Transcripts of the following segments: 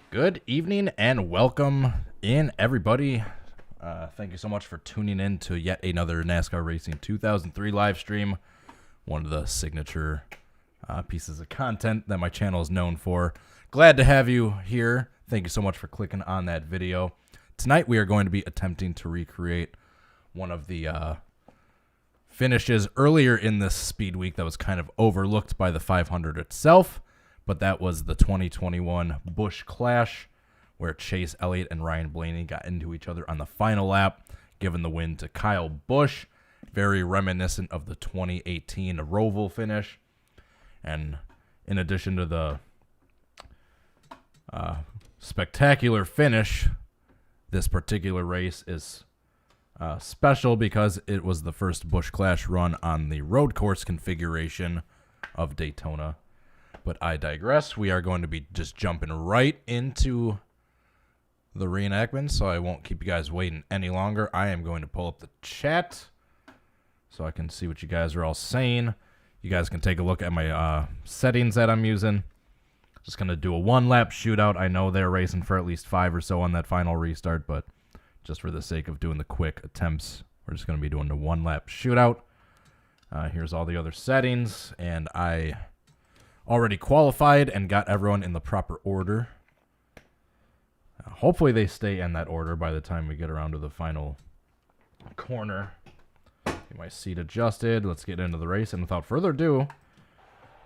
Good evening and welcome in, everybody. Thank you so much for tuning in to yet another NASCAR Racing 2003 live stream. One of the signature pieces of content that my channel is known for. Glad to have you here. Thank you so much for clicking on that video. Tonight we are going to be attempting to recreate one of the finishes earlier in this speed week that was kind of overlooked by the 500 itself. But that was the 2021 Busch Clash, where Chase Elliott and Ryan Blaney got into each other on the final lap, giving the win to Kyle Busch. Very reminiscent of the 2018 Roval finish. And in addition to the spectacular finish, this particular race is special because it was the first Busch Clash run on the road course configuration of Daytona. But I digress. We are going to be just jumping right into the reenactment, so I won't keep you guys waiting any longer. I am going to pull up the chat so I can see what you guys are all saying. You guys can take a look at my settings that I'm using. Just going to do a one-lap shootout. I know they're racing for at least 5 or so on that final restart, but just for the sake of doing the quick attempts, we're just going to be doing the one-lap shootout. Here's all the other settings, and I already qualified and got everyone in the proper order. Hopefully they stay in that order by the time we get around to the final corner. Get my seat adjusted. Let's get into the race. And without further ado,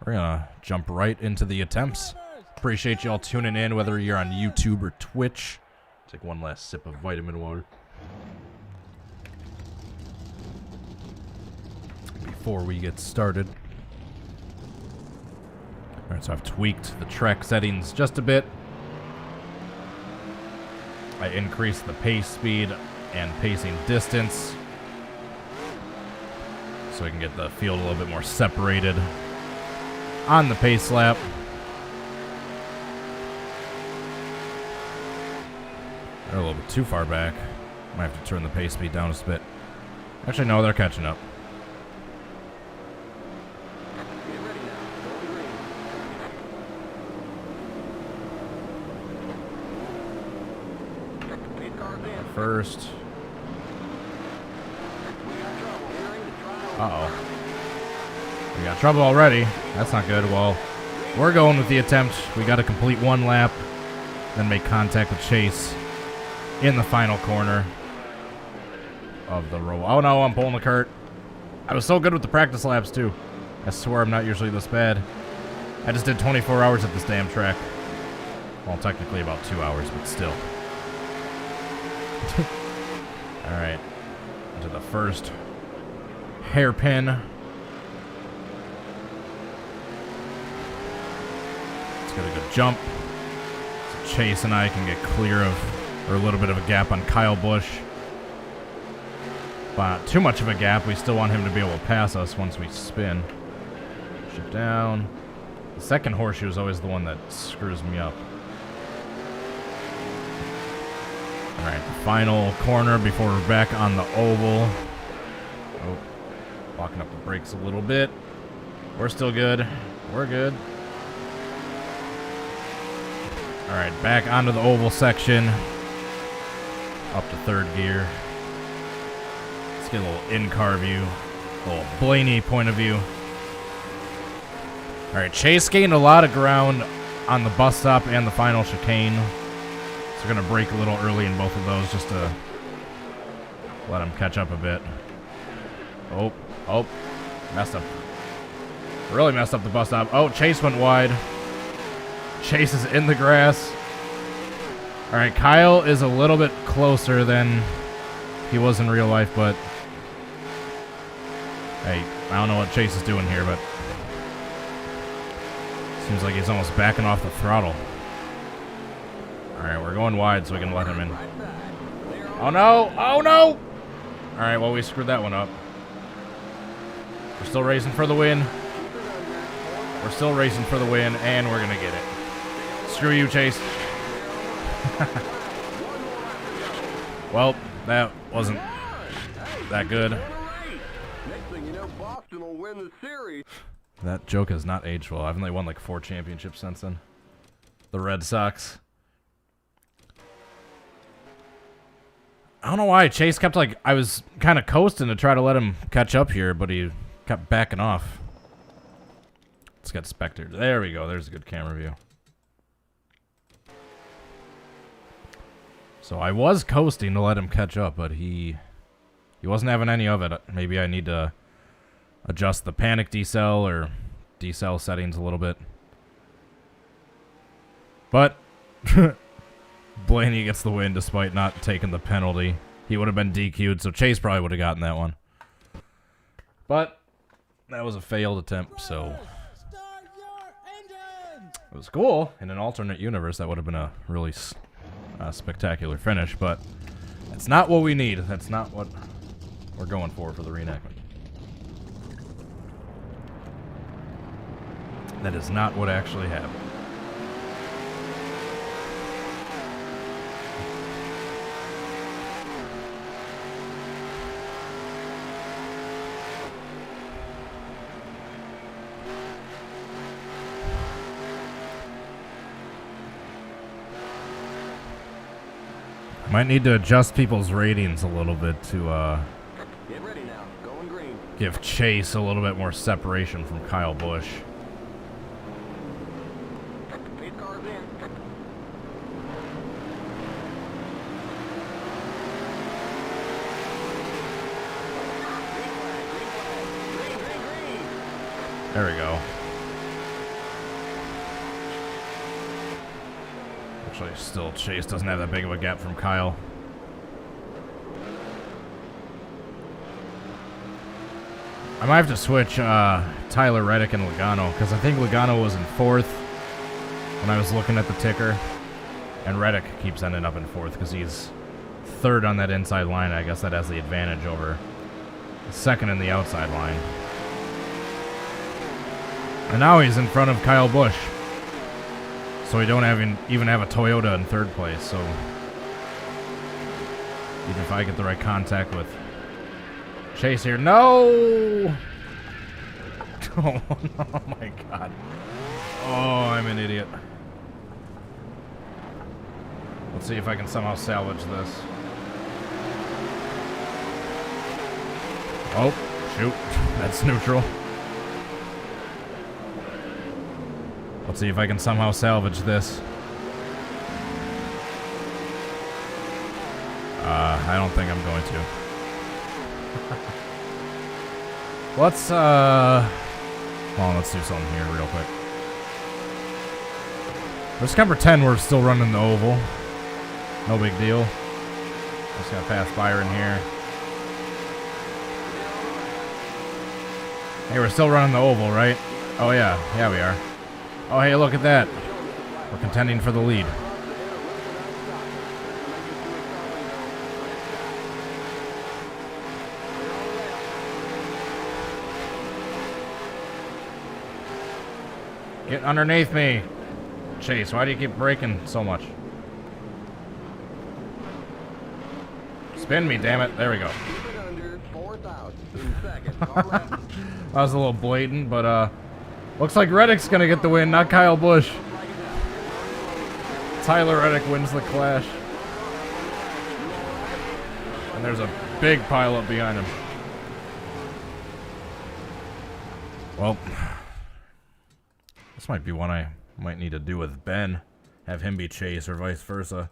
we're going to jump right into the attempts. Appreciate you all tuning in, whether you're on YouTube or Twitch. Take one last sip of vitamin water before we get started. All right, so I've tweaked the track settings just a bit. I increased the pace speed and pacing distance so I can get the field a little bit more separated on the pace lap. They're a little bit too far back. Might have to turn the pace speed down just a bit. Actually, no, they're catching up. First. Uh-oh. We got trouble already. That's not good. Well, we're going with the attempt. We got to complete one lap, then make contact with Chase in the final corner of the row. Oh, no, I'm pulling the cart. I was so good with the practice laps, too. I swear I'm not usually this bad. I just did 24 hours at this damn track. Well, technically about 2 hours, but still. All right, into the first hairpin. Let's get a good jump so Chase and I can get clear of, or a little bit of a gap on Kyle Busch. But not too much of a gap. We still want him to be able to pass us once we spin. Shift down. The second horseshoe is always the one that screws me up. All right, the final corner before we're back on the oval. Oh, locking up the brakes a little bit. We're still good. We're good. All right, back onto the oval section. Up to third gear. Let's get a little in-car view. A little Blaney point of view. All right, Chase gained a lot of ground on the bus stop and the final chicane. So we're going to brake a little early in both of those just to let him catch up a bit. Oh, messed up. Really messed up the bus stop. Oh, Chase went wide. Chase is in the grass. All right, Kyle is a little bit closer than he was in real life, but hey, I don't know what Chase is doing here, but seems like he's almost backing off the throttle. All right, we're going wide so we can let him in. Oh, no. Oh, no. All right, well, we screwed that one up. We're still racing for the win. We're still racing for the win, and we're going to get it. Screw you, Chase. Well, that wasn't that good. That joke has not aged well. I've only won like 4 championships since then. The Red Sox I don't know why Chase kept like, I was kind of coasting to try to let him catch up here, but he kept backing off. Let's get Spectre. There we go. There's a good camera view. So I was coasting to let him catch up, but he wasn't having any of it. Maybe I need to adjust the panic decel or decel settings a little bit. But Blaney gets the win despite not taking the penalty. He would have been DQ'd, so Chase probably would have gotten that one. But that was a failed attempt, so it was cool. In an alternate universe, that would have been a really spectacular finish, but that's not what we need. That's not what we're going for the reenactment. That is not what actually happened. Might need to adjust people's ratings a little bit to Get ready now. Going green. give Chase a little bit more separation from Kyle Busch. Lead cars in. Green. There we go. Actually, still Chase doesn't have that big of a gap from Kyle. I might have to switch Tyler Reddick and Logano, because I think Logano was in 4th when I was looking at the ticker, and Reddick keeps ending up in 4th because he's 3rd on that inside line. I guess that has the advantage over 2nd in the outside line. And now he's in front of Kyle Busch. So we don't even have a Toyota in 3rd place, so even if I get the right contact with Chase here. No! Oh, oh my god. Oh, I'm an idiot. Let's see if I can somehow salvage this. Oh, shoot. That's neutral. Let's see if I can somehow salvage this. I don't think I'm going to. Let's do something here real quick. Let's kind of pretend we're still running the oval. No big deal. Just gotta pass Byron here. Hey, we're still running the oval, right? Oh yeah, we are. Oh hey, look at that. We're contending for the lead. Get underneath me. Chase, why do you keep braking so much? Spin me, damn it. There we go. That was a little blatant, but looks like Reddick's gonna get the win, not Kyle Busch. Tyler Reddick wins the clash. And there's a big pileup behind him. Well, this might be one I might need to do with Ben. Have him be Chase or vice versa.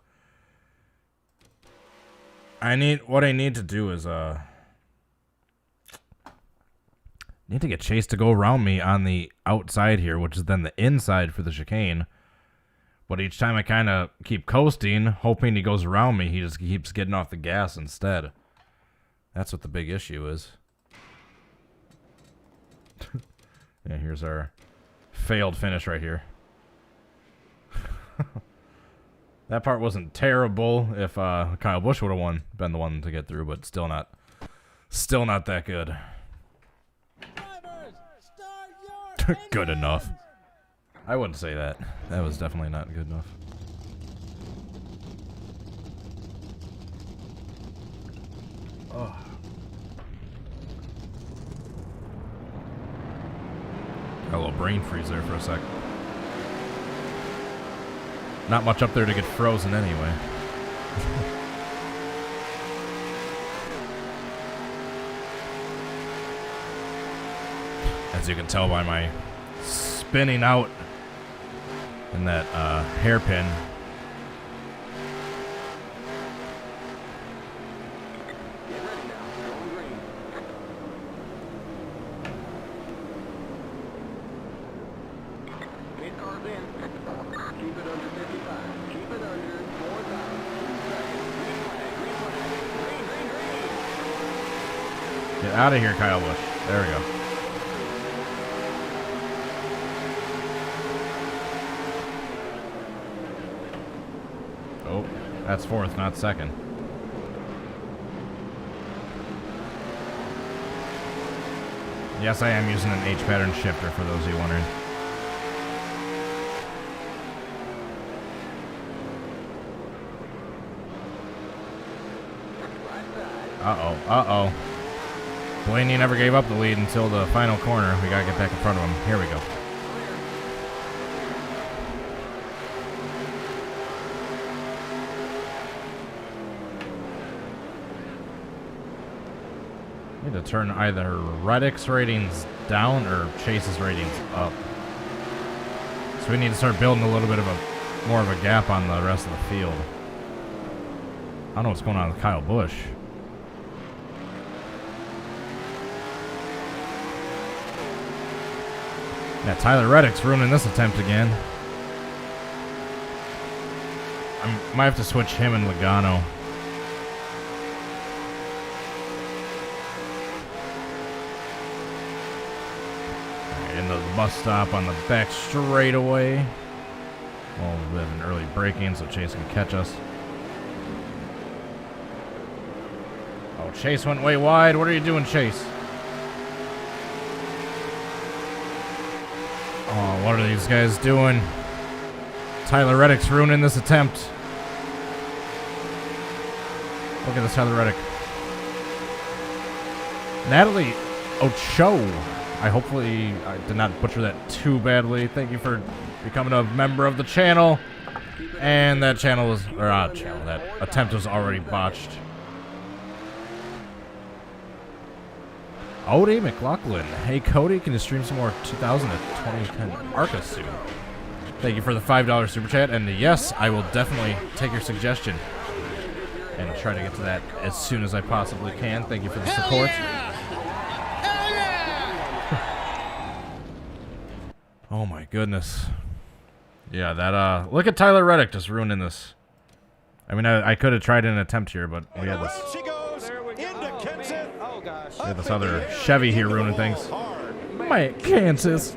What I need to do is need to get Chase to go around me on the outside here, which is then the inside for the chicane. But each time I kind of keep coasting, hoping he goes around me, he just keeps getting off the gas instead. That's what the big issue is. Yeah, here's our failed finish right here. That part wasn't terrible if Kyle Busch would have been the one to get through, but still not that good. Good enough. I wouldn't say that. That was definitely not good enough. Oh. Got a little brain freeze there for a sec. Not much up there to get frozen anyway. As you can tell by my spinning out in that hairpin. Get ready now. Going green. Pit cars in. Keep it under 55. Keep it under 4,000. Green flag. Green flag. Green, green, green. Get out of here, Kyle Busch. There we go. Oh, that's fourth, not second. Yes, I am using an H pattern shifter for those of you wondering. Uh-oh, uh-oh. Blaney never gave up the lead until the final corner. We gotta get back in front of him. Here we go. Need to turn either Reddick's ratings down or Chase's ratings up. So we need to start building a little bit of more of a gap on the rest of the field. I don't know what's going on with Kyle Busch. Yeah, Tyler Reddick's ruining this attempt again. I might have to switch him and Logano. Into the bus stop on the back straightaway. Well, we have an early break-in so Chase can catch us. Oh, Chase went way wide. What are you doing, Chase? Oh, what are these guys doing? Tyler Reddick's ruining this attempt. Look at this Tyler Reddick. Natalie Ocho. I did not butcher that too badly. Thank you for becoming a member of the channel. And that channel was, that attempt was already botched. Cody McLaughlin. Hey, Cody, can you stream some more 2000 to 2010 ARCA soon? Thank you for the $5 super chat. And yes, I will definitely take your suggestion and try to get to that as soon as I possibly can. Thank you for the support. Oh my goodness. Yeah, that, look at Tyler Reddick just ruining this. I mean, I could have tried an attempt here, but we had this. We had this other Chevy here ruining things. My Kansas.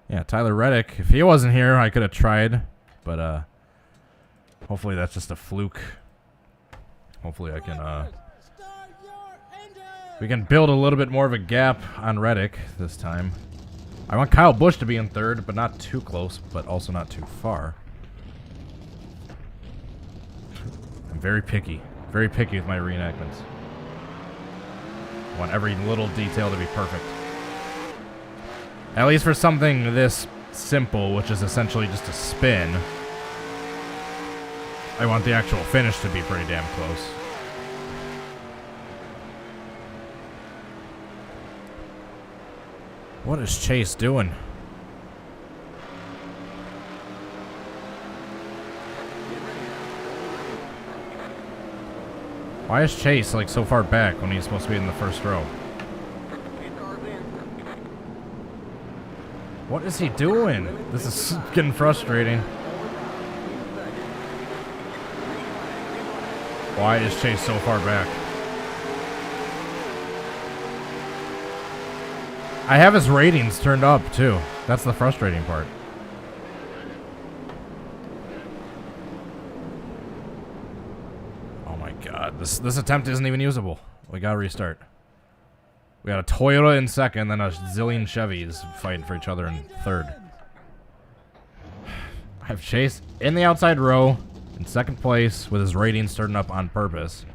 Yeah, Tyler Reddick. If he wasn't here, I could have tried, but hopefully that's just a fluke. Hopefully I can we can build a little bit more of a gap on Reddick this time. I want Kyle Busch to be in third, but not too close, but also not too far. I'm very picky with my reenactments. I want every little detail to be perfect. At least for something this simple, which is essentially just a spin, I want the actual finish to be pretty damn close. What is Chase doing? Why is Chase like so far back when he's supposed to be in the first row? What is he doing? This is getting frustrating. Why is Chase so far back? I have his ratings turned up too. That's the frustrating part. Oh my god, this attempt isn't even usable. We gotta restart. We got a Toyota in second, then a zillion Chevys fighting for each other in third. I have Chase in the outside row in second place with his ratings turned up on purpose.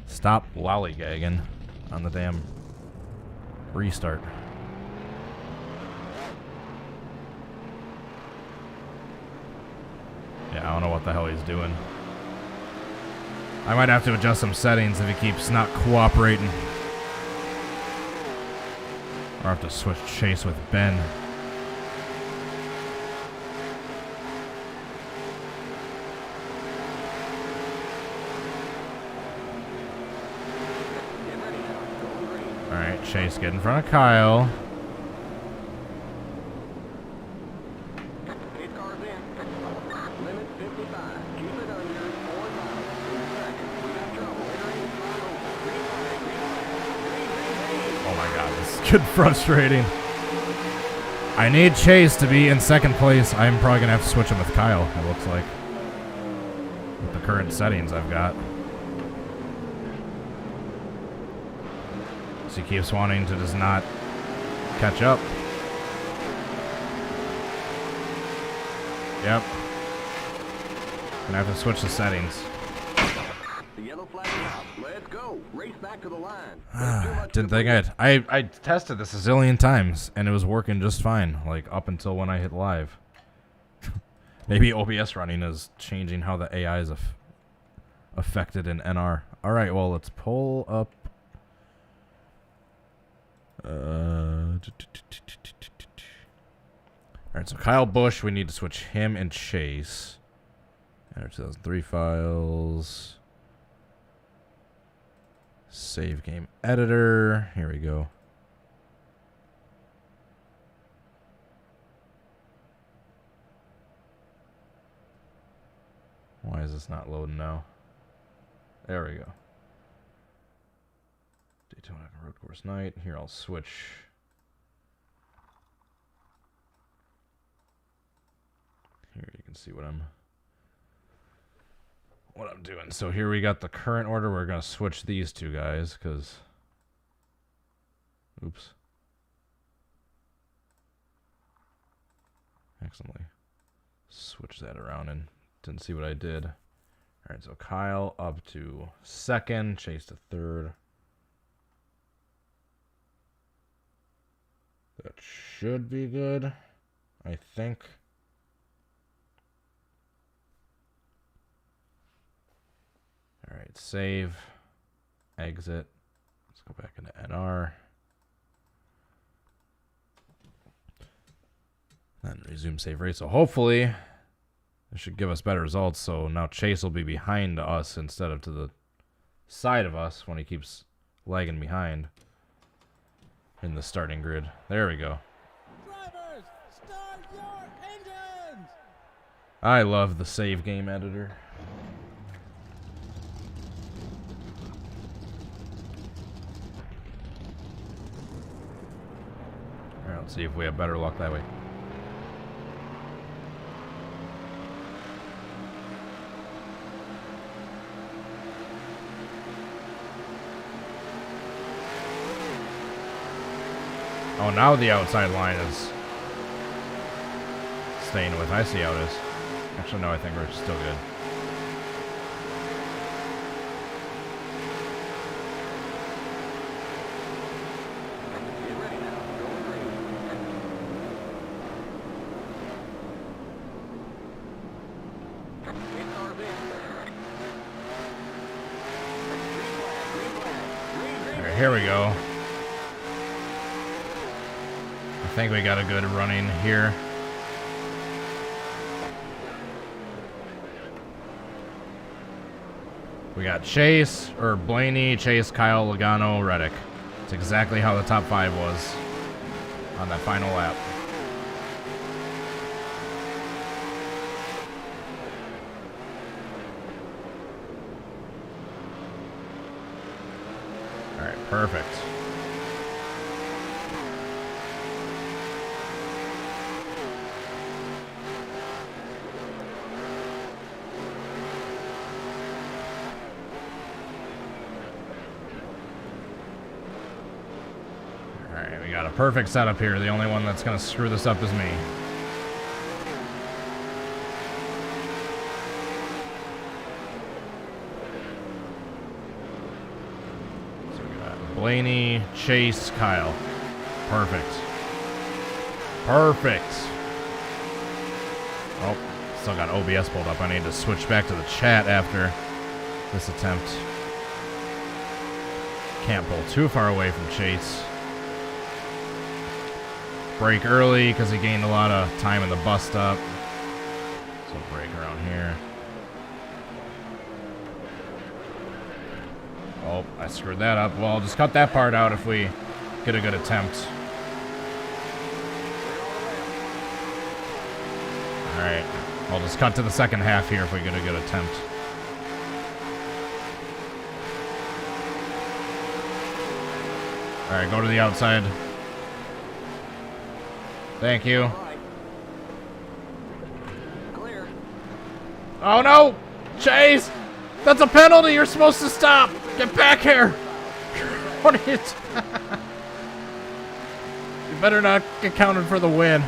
Stop lollygagging on the damn restart. Yeah, I don't know what the hell he's doing. I might have to adjust some settings if he keeps not cooperating. Or I have to switch Chase with Ben. Alright, Chase, get in front of Kyle. Good, frustrating. I need Chase to be in second place. I'm probably gonna have to switch him with Kyle, it looks like, with the current settings I've got. So he keeps wanting to just not catch up. Yep. Gonna have to switch the settings. The yellow flag is out. Let's go. Race back to the line. Didn't think I tested this a zillion times and it was working just fine, like up until when I hit live. Maybe OBS running is changing how the AI is affected in NR. All right, well, let's pull up. All right, so Kyle Busch, we need to switch him and Chase. NR2003 files. Save game editor. Here we go. Why is this not loading now? There we go. Daytona road course night. Here, I'll switch. Here you can see what I'm doing. So here we got the current order. We're gonna switch these two guys because, oops, accidentally switch that around and didn't see what I did. All right, so Kyle up to second, Chase to third. That should be good, I think. All right, save, exit. Let's go back into NR. Then resume save race. So hopefully this should give us better results. So now Chase will be behind us instead of to the side of us when he keeps lagging behind in the starting grid. There we go. Drivers, start your engines! I love the save game editor. All right, let's see if we have better luck that way. Oh, now the outside line is staying with. I see how it is. Actually, no, I think we're still good. Get ready now. Going green. Pit cars in. Green flag. All right, here we go. I think we got a good running here. We got Chase, or Blaney, Chase, Kyle, Logano, Reddick. It's exactly how the top 5 was on that final lap. All right, perfect. Alright, we got a perfect setup here. The only one that's going to screw this up is me. So we got Blaney, Chase, Kyle. Perfect. Perfect. Oh, still got OBS pulled up. I need to switch back to the chat after this attempt. Can't pull too far away from Chase. brake early because he gained a lot of time in the bus stop. So brake around here. Oh, I screwed that up. Well, I'll just cut that part out if we get a good attempt. Alright, I'll just cut to the second half here if we get a good attempt. Alright, go to the outside. Thank you. All right. Clear. Oh no! Chase! That's a penalty! You're supposed to stop! Get back here! What are you You better not get counted for the win.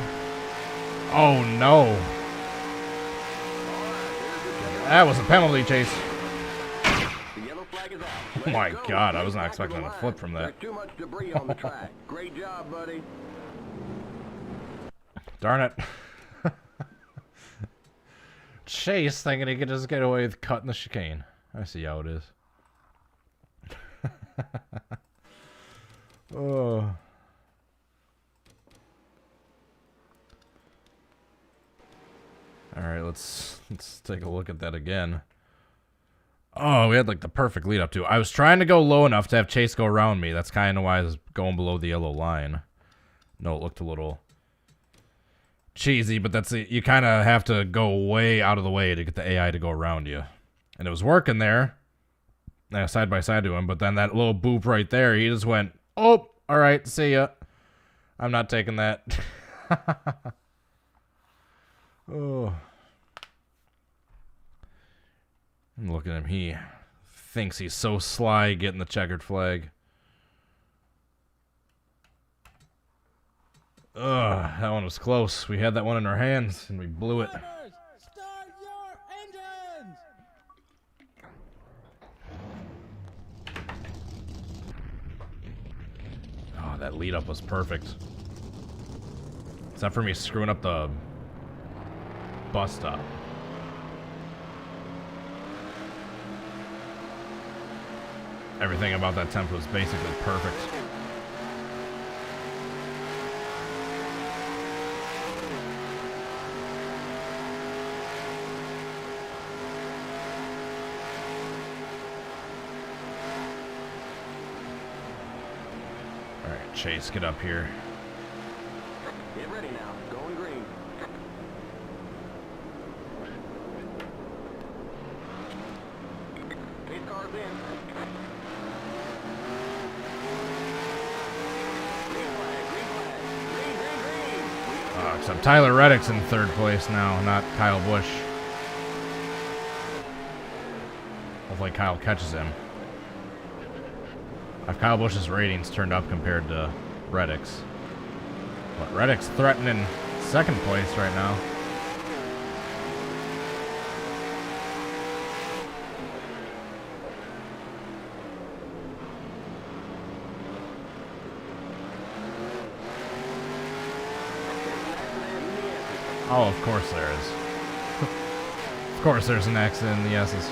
Oh no. That was a penalty, Chase. The yellow flag is out. Oh my god, I was not expecting a flip from that. There's too much debris on the track. Great job, buddy. Darn it. Chase thinking he could just get away with cutting the chicane. I see how it is. Oh. Alright, let's take a look at that again. Oh, we had like the perfect lead up to. I was trying to go low enough to have Chase go around me. That's kind of why I was going below the yellow line. No, it looked a little cheesy, but that's it. You kind of have to go way out of the way to get the AI to go around you. And it was working there, side by side to him, but then that little boop right there, he just went, oh, all right, see ya. I'm not taking that. Oh. And look at him. He thinks he's so sly getting the checkered flag. Ugh, that one was close. We had that one in our hands, and we blew it. Drivers, start your engines! Oh, that lead up was perfect. Except for me screwing up the bus stop. Everything about that temp was basically perfect. Alright, Chase, get up here. Get ready now. Going green. 8 cars in. Green flag, green flag. Green, green, green. Except Tyler Reddick's in third place now, not Kyle Busch. Hopefully Kyle catches him. If Kyle Busch's ratings turned up compared to Reddick's. But Reddick's threatening second place right now. Oh, of course there is. Of course there's an accident in the S's.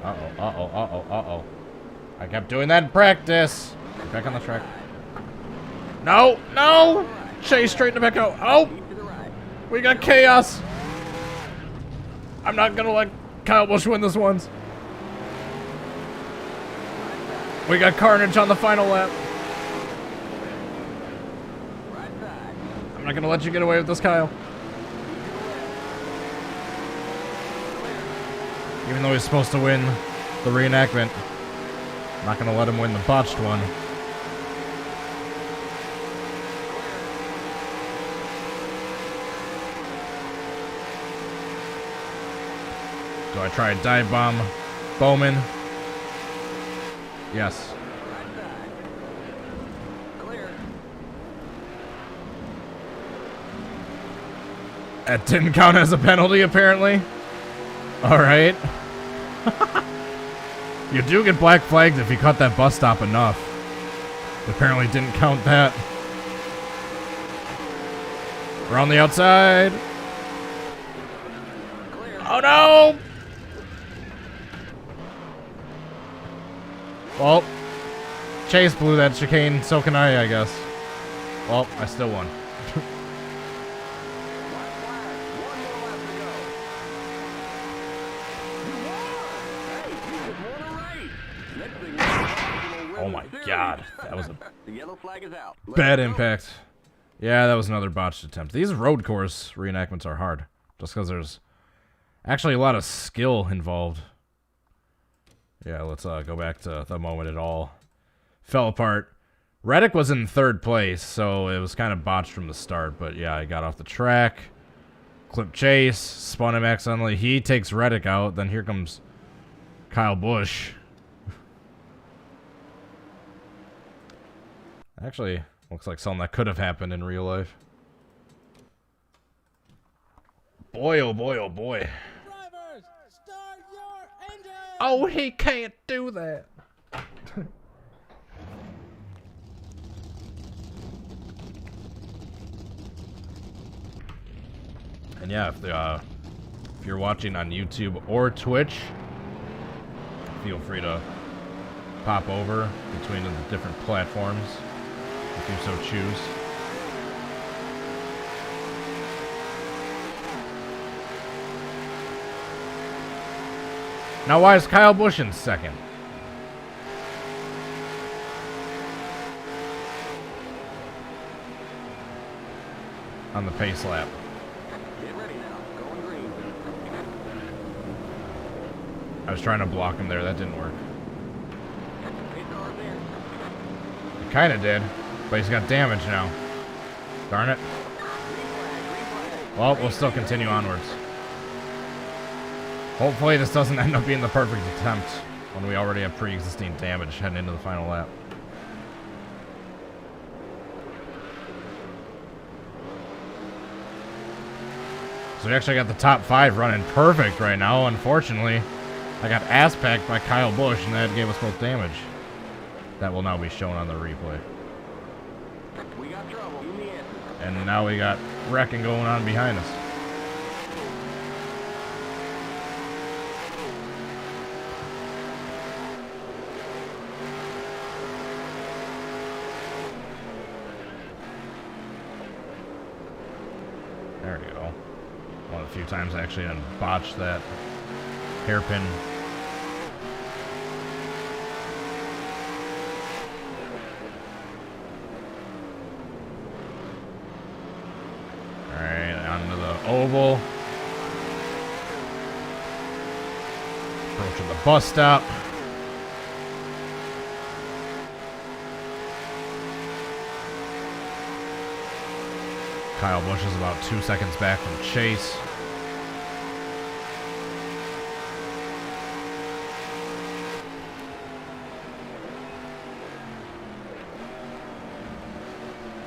Uh-oh, uh-oh, uh-oh, uh-oh. I kept doing that in practice. Get back on the track. No, no! Chase, straighten it back out. Oh! We got chaos. I'm not gonna let Kyle Busch win this one. We got carnage on the final lap. I'm not gonna let you get away with this, Kyle. Even though he's supposed to win the reenactment, I'm not gonna let him win the botched one. Do I try a dive bomb Bowman? Yes. That didn't count as a penalty, apparently. Alright. You do get black flags if you cut that bus stop enough. Apparently didn't count that. We're on the outside. Oh no! Well, Chase blew that chicane, so can I guess. Well, I still won. Oh my god, that was a The yellow flag is out. bad impact. Yeah, that was another botched attempt. These road course reenactments are hard, just because there's actually a lot of skill involved. Yeah, let's go back to the moment it all fell apart. Reddick was in third place, so it was kind of botched from the start. But yeah, I got off the track, clipped Chase, spun him accidentally. He takes Reddick out. Then here comes Kyle Busch. Actually, looks like something that could have happened in real life. Boy, oh boy, oh boy. Drivers, start your engines! Oh, he can't do that. And yeah, if you're watching on YouTube or Twitch, feel free to pop over between the different platforms if you so choose. Now, why is Kyle Busch in second? On the pace lap. Get ready now. Going green. I was trying to block him there. That didn't work. Pace car's in. It kind of did, but he's got damage now. Darn it. Well, we'll still continue onwards. Hopefully this doesn't end up being the perfect attempt when we already have pre-existing damage heading into the final lap. So we actually got the top 5 running perfect right now. Unfortunately, I got ass-packed by Kyle Busch, and that gave us both damage. That will now be shown on the replay. We got trouble. In the end. And now we got wrecking going on behind us. There we go. One of the few times I actually didn't botch that hairpin. Alright, onto the oval. Approaching the bus stop. Kyle Busch is about 2 seconds back from Chase.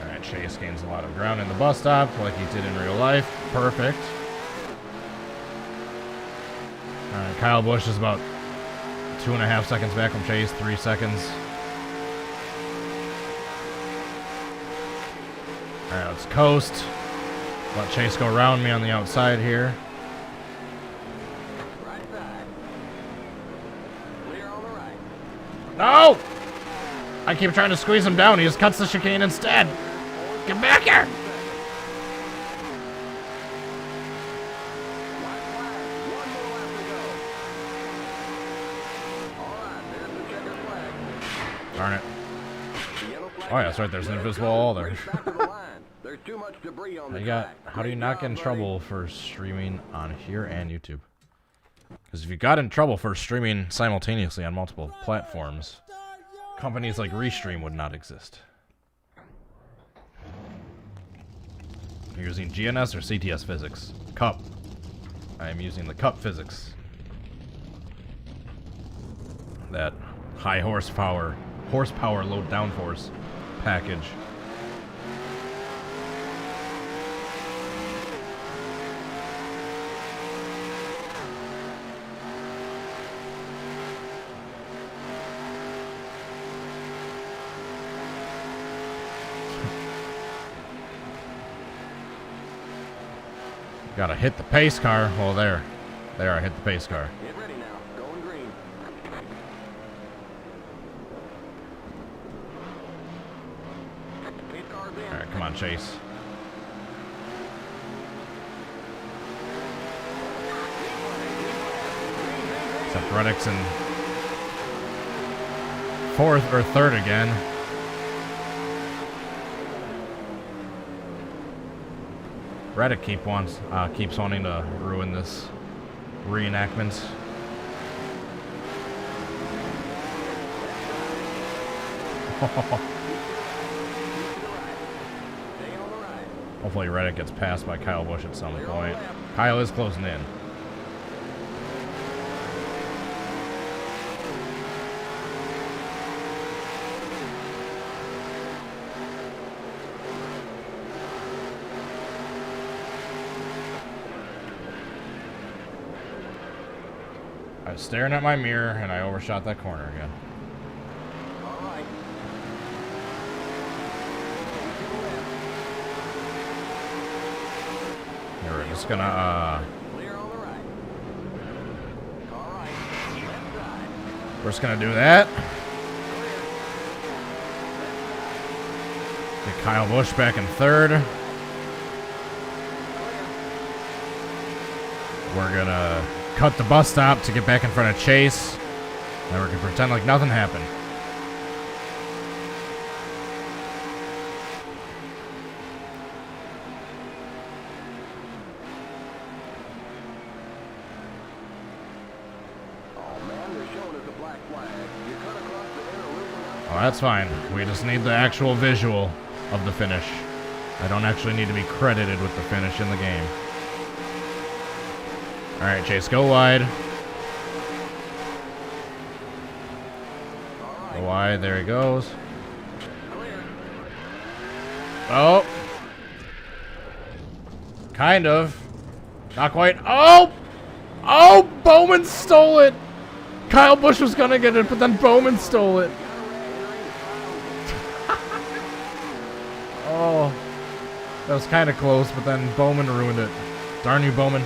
Alright, Chase gains a lot of ground in the bus stop like he did in real life. Perfect. Alright, Kyle Busch is about 2.5 seconds back from Chase, 3 seconds. Alright, let's coast. Let Chase go around me on the outside here. Right side. Clear on the right. No! I keep trying to squeeze him down. He just cuts the chicane instead. Get back here! White flag. One more lap to go. All right, there's the checkered flag. Darn it. The yellow flag Oh yeah, is that's right. out. There's an Let it invisible go. wall there. Race back to the line. There's too much debris on the track. How do you Great not get in job, trouble for streaming on here and YouTube? Because if you got in trouble for streaming simultaneously on multiple platforms, companies like Restream would not exist. You're using GNS or CTS physics? Cup. I am using the cup physics. That high horsepower low downforce package. Gotta hit the pace car. Well, there I hit the pace car. Get ready now. Going green. All right, come on, Chase. Except Reddick's in fourth or third again. Reddick keeps wanting to ruin this reenactment. Hopefully Reddick gets passed by Kyle Busch at some point. Kyle is closing in. I was staring at my mirror and I overshot that corner again. We're just gonna we're just gonna do that. Get Kyle Busch back in third. We're gonna cut the bus stop to get back in front of Chase. Then we're gonna pretend like nothing happened. Oh, that's fine. We just need the actual visual of the finish. I don't actually need to be credited with the finish in the game. Alright, Chase, go wide. Go wide, there he goes. Oh! Kind of. Not quite. Oh! Oh! Bowman stole it! Kyle Busch was gonna get it, but then Bowman stole it. Oh. That was kind of close, but then Bowman ruined it. Darn you, Bowman.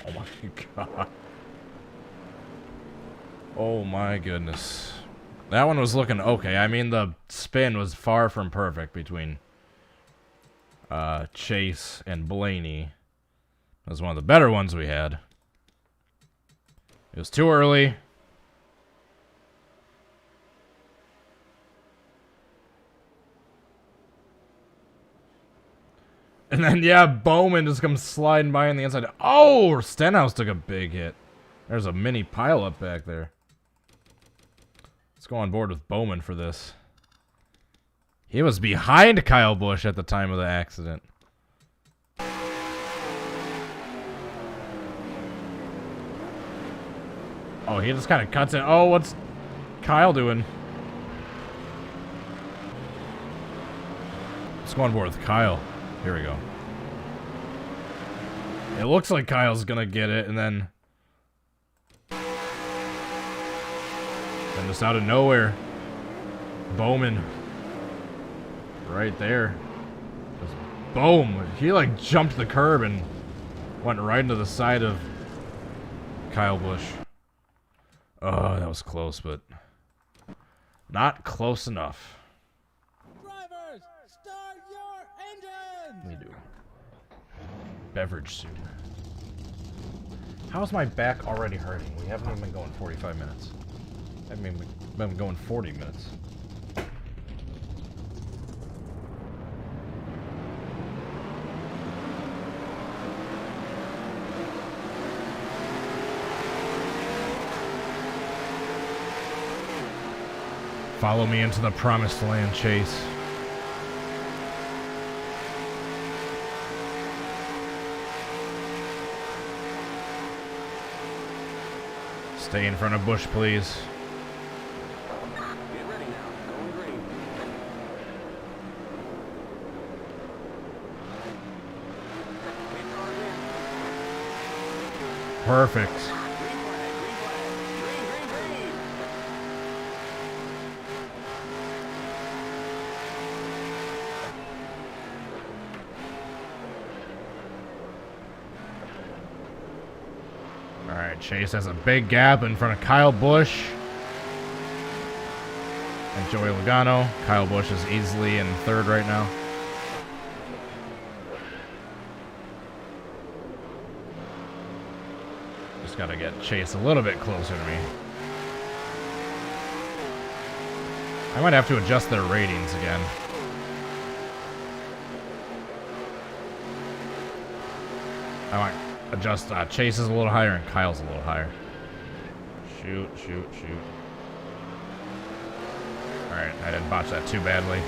Oh my god. Oh my goodness. That one was looking okay. I mean, the spin was far from perfect between Chase and Blaney. It was one of the better ones we had. It was too early. And then, yeah, Bowman just comes sliding by on the inside. Oh, Stenhouse took a big hit. There's a mini pileup back there. Let's go on board with Bowman for this. He was behind Kyle Busch at the time of the accident. Oh, he just kind of cuts it. Oh, what's Kyle doing? Let's go on board with Kyle. Here we go. It looks like Kyle's gonna get it, and then just out of nowhere, Bowman, right there, just boom! He like jumped the curb and went right into the side of Kyle Busch. Oh, that was close, but not close enough. Drivers, start your engines! We do. Beverage soon. How's my back already hurting? We haven't even been going 45 minutes. I mean, we've been going 40 minutes. Follow me into the promised land, Chase. Stay in front of Busch, please. Get ready now. Going green. Perfect. Green flag, green flag. Green, green, green. Alright, Chase has a big gap in front of Kyle Busch. and Joey Logano. Kyle Busch is easily in third right now. Just got to get Chase a little bit closer to me. I might have to adjust their ratings again. I might adjust Chase is a little higher and Kyle's a little higher. Shoot, shoot, shoot. Alright, I didn't botch that too badly.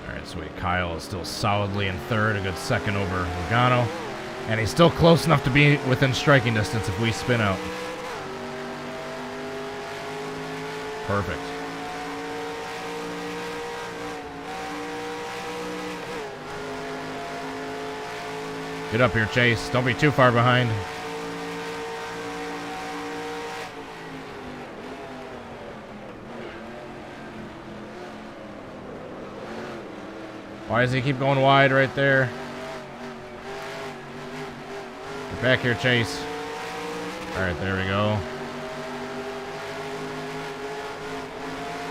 Alright, sweet. Kyle is still solidly in third, a good second over Logano. And he's still close enough to be within striking distance if we spin out. Perfect. Get up here, Chase. Don't be too far behind. Why does he keep going wide right there? Get back here, Chase. Alright, there we go.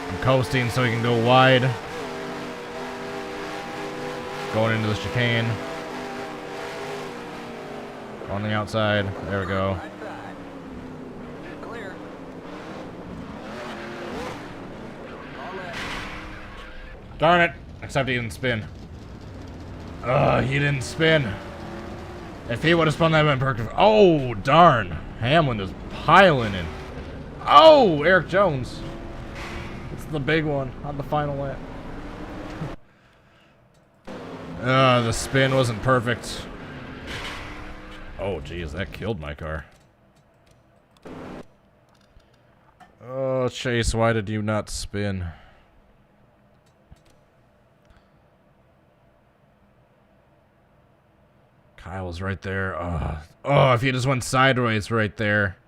I'm coasting so he can go wide. Going into the chicane. On the outside. There we go. Right side. Clear. All left. Darn it. Except he didn't spin. Ugh, he didn't spin. If he would have spun, that would have been perfect. Oh, darn. Hamlin is piling in. Oh, Eric Jones. It's the big one on the final lap. The spin wasn't perfect. Oh, geez, that killed my car. Oh, Chase, why did you not spin? Kyle was right there. Oh, if he just went sideways right there,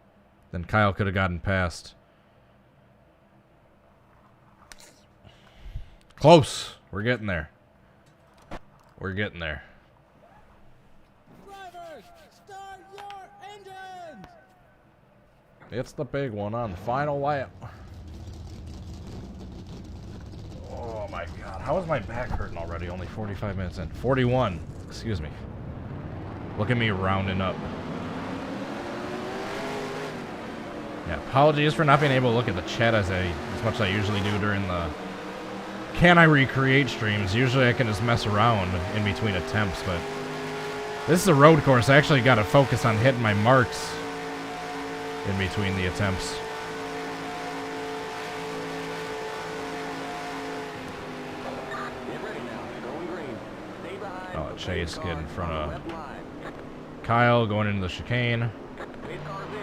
then Kyle could have gotten past. Close. We're getting there. We're getting there. Drivers, start your engines! It's the big one on the final lap. Oh my god. How is my back hurting already? Only 45 minutes in. 41. Excuse me. Look at me rounding up. Yeah, apologies for not being able to look at the chat as much as I usually do during the Can I Recreate streams. Usually I can just mess around in between attempts, but this is a road course. I actually got to focus on hitting my marks in between the attempts. Get ready now. Going green. Stay behind. Oh, Chase Car get in front on the of left line. Kyle going into the chicane. Pace cars in.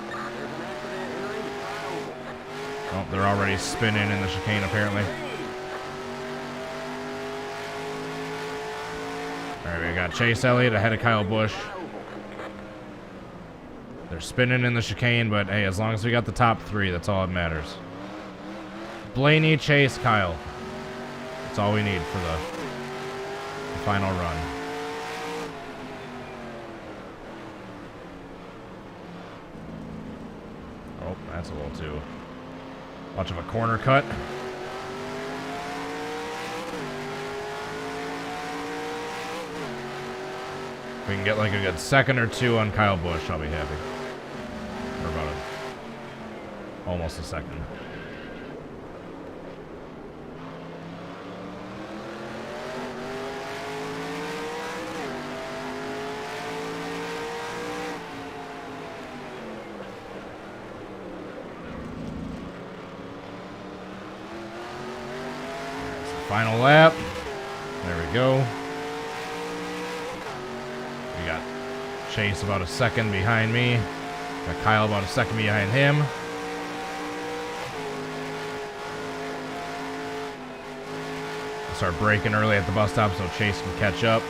There's an accident entering flyover. Oh, they're already spinning in the chicane apparently. Alright, we got Chase Elliott ahead of Kyle Busch. They're spinning in the chicane, but hey, as long as we got the top three, that's all that matters. Blaney, Chase, Kyle. That's all we need for the final run. Oh, that's a little too much of a corner cut. If we can get like a good second or two on Kyle Busch, I'll be happy. Or about almost a second. Final lap. There we go. We got Chase about a second behind me. Got Kyle about a second behind him. We'll start braking early at the bus stop so Chase can catch up.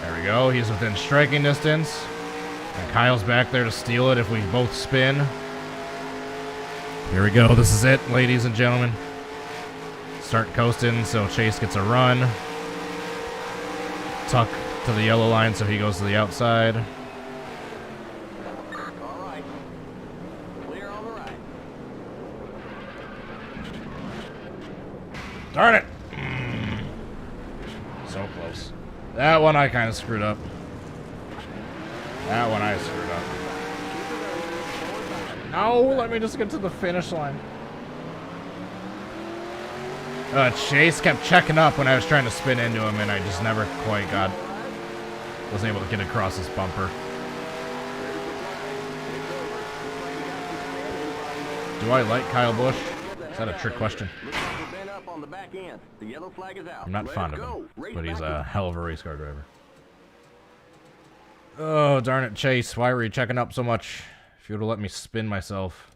There we go. He's within striking distance. And Kyle's back there to steal it if we both spin. Here we go. This is it, ladies and gentlemen. Start coasting so Chase gets a run. Tuck to the yellow line so he goes to the outside. All right. Clear on the right. Darn it! So close. That one I kind of screwed up. That one I screwed up. No, let me just get to the finish line. Chase kept checking up when I was trying to spin into him, and I just never quite wasn't able to get across his bumper. Do I like Kyle Busch? Is that a trick question? I'm not fond of him, but he's a hell of a race car driver. Oh, darn it, Chase. Why were you checking up so much? If you would have let me spin myself.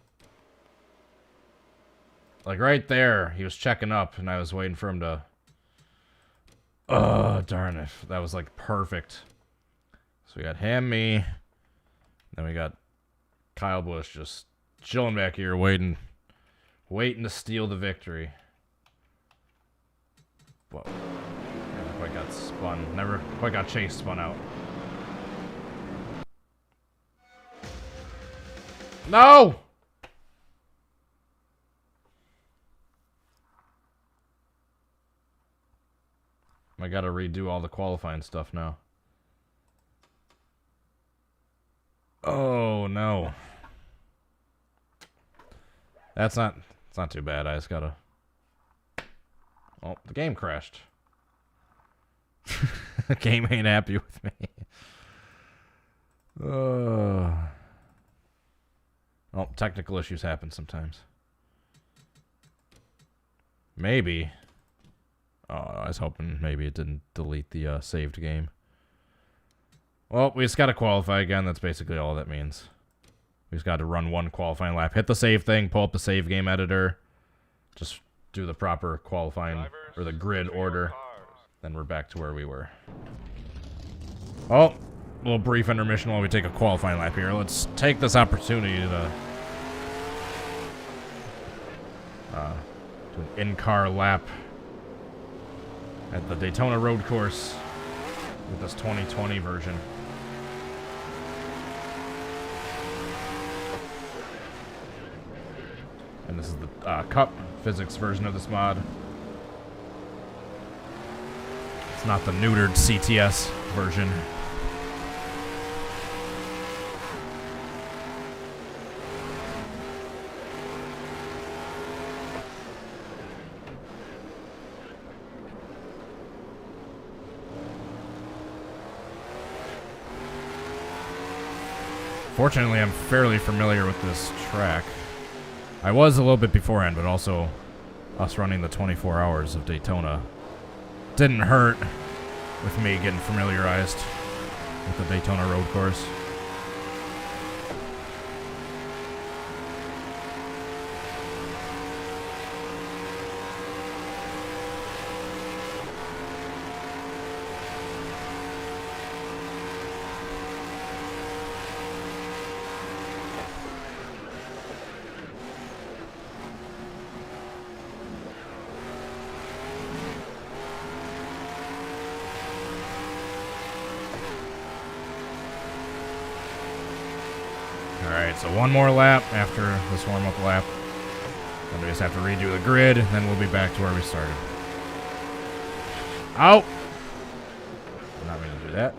Like right there, he was checking up, and I was waiting for him to... Oh, darn it. That was like perfect. So we got him, me. Then we got Kyle Busch just chilling back here, waiting to steal the victory. Whoa. Never quite got spun. Never quite got Chase spun out. No! I gotta redo all the qualifying stuff now. Oh no. It's not too bad. I just gotta... Oh, the game crashed. The game ain't happy with me. Oh, technical issues happen sometimes. Maybe. Oh, I was hoping maybe it didn't delete the saved game. Well, we just got to qualify again. That's basically all that means. We just got to run one qualifying lap. Hit the save thing, pull up the save game editor. Just do the proper qualifying, or the grid order. Then we're back to where we were. Oh, a little brief intermission while we take a qualifying lap here. Let's take this opportunity to do an in-car lap at the Daytona road course with this 2020 version. And this is the Cup physics version of this mod. It's not the neutered CTS version. Fortunately, I'm fairly familiar with this track. I was a little bit beforehand, but also us running the 24 hours of Daytona didn't hurt with me getting familiarized with the Daytona road course. Alright, so one more lap after this warm-up lap. Then we just have to redo the grid, and then we'll be back to where we started. Ow! I'm not going to do that.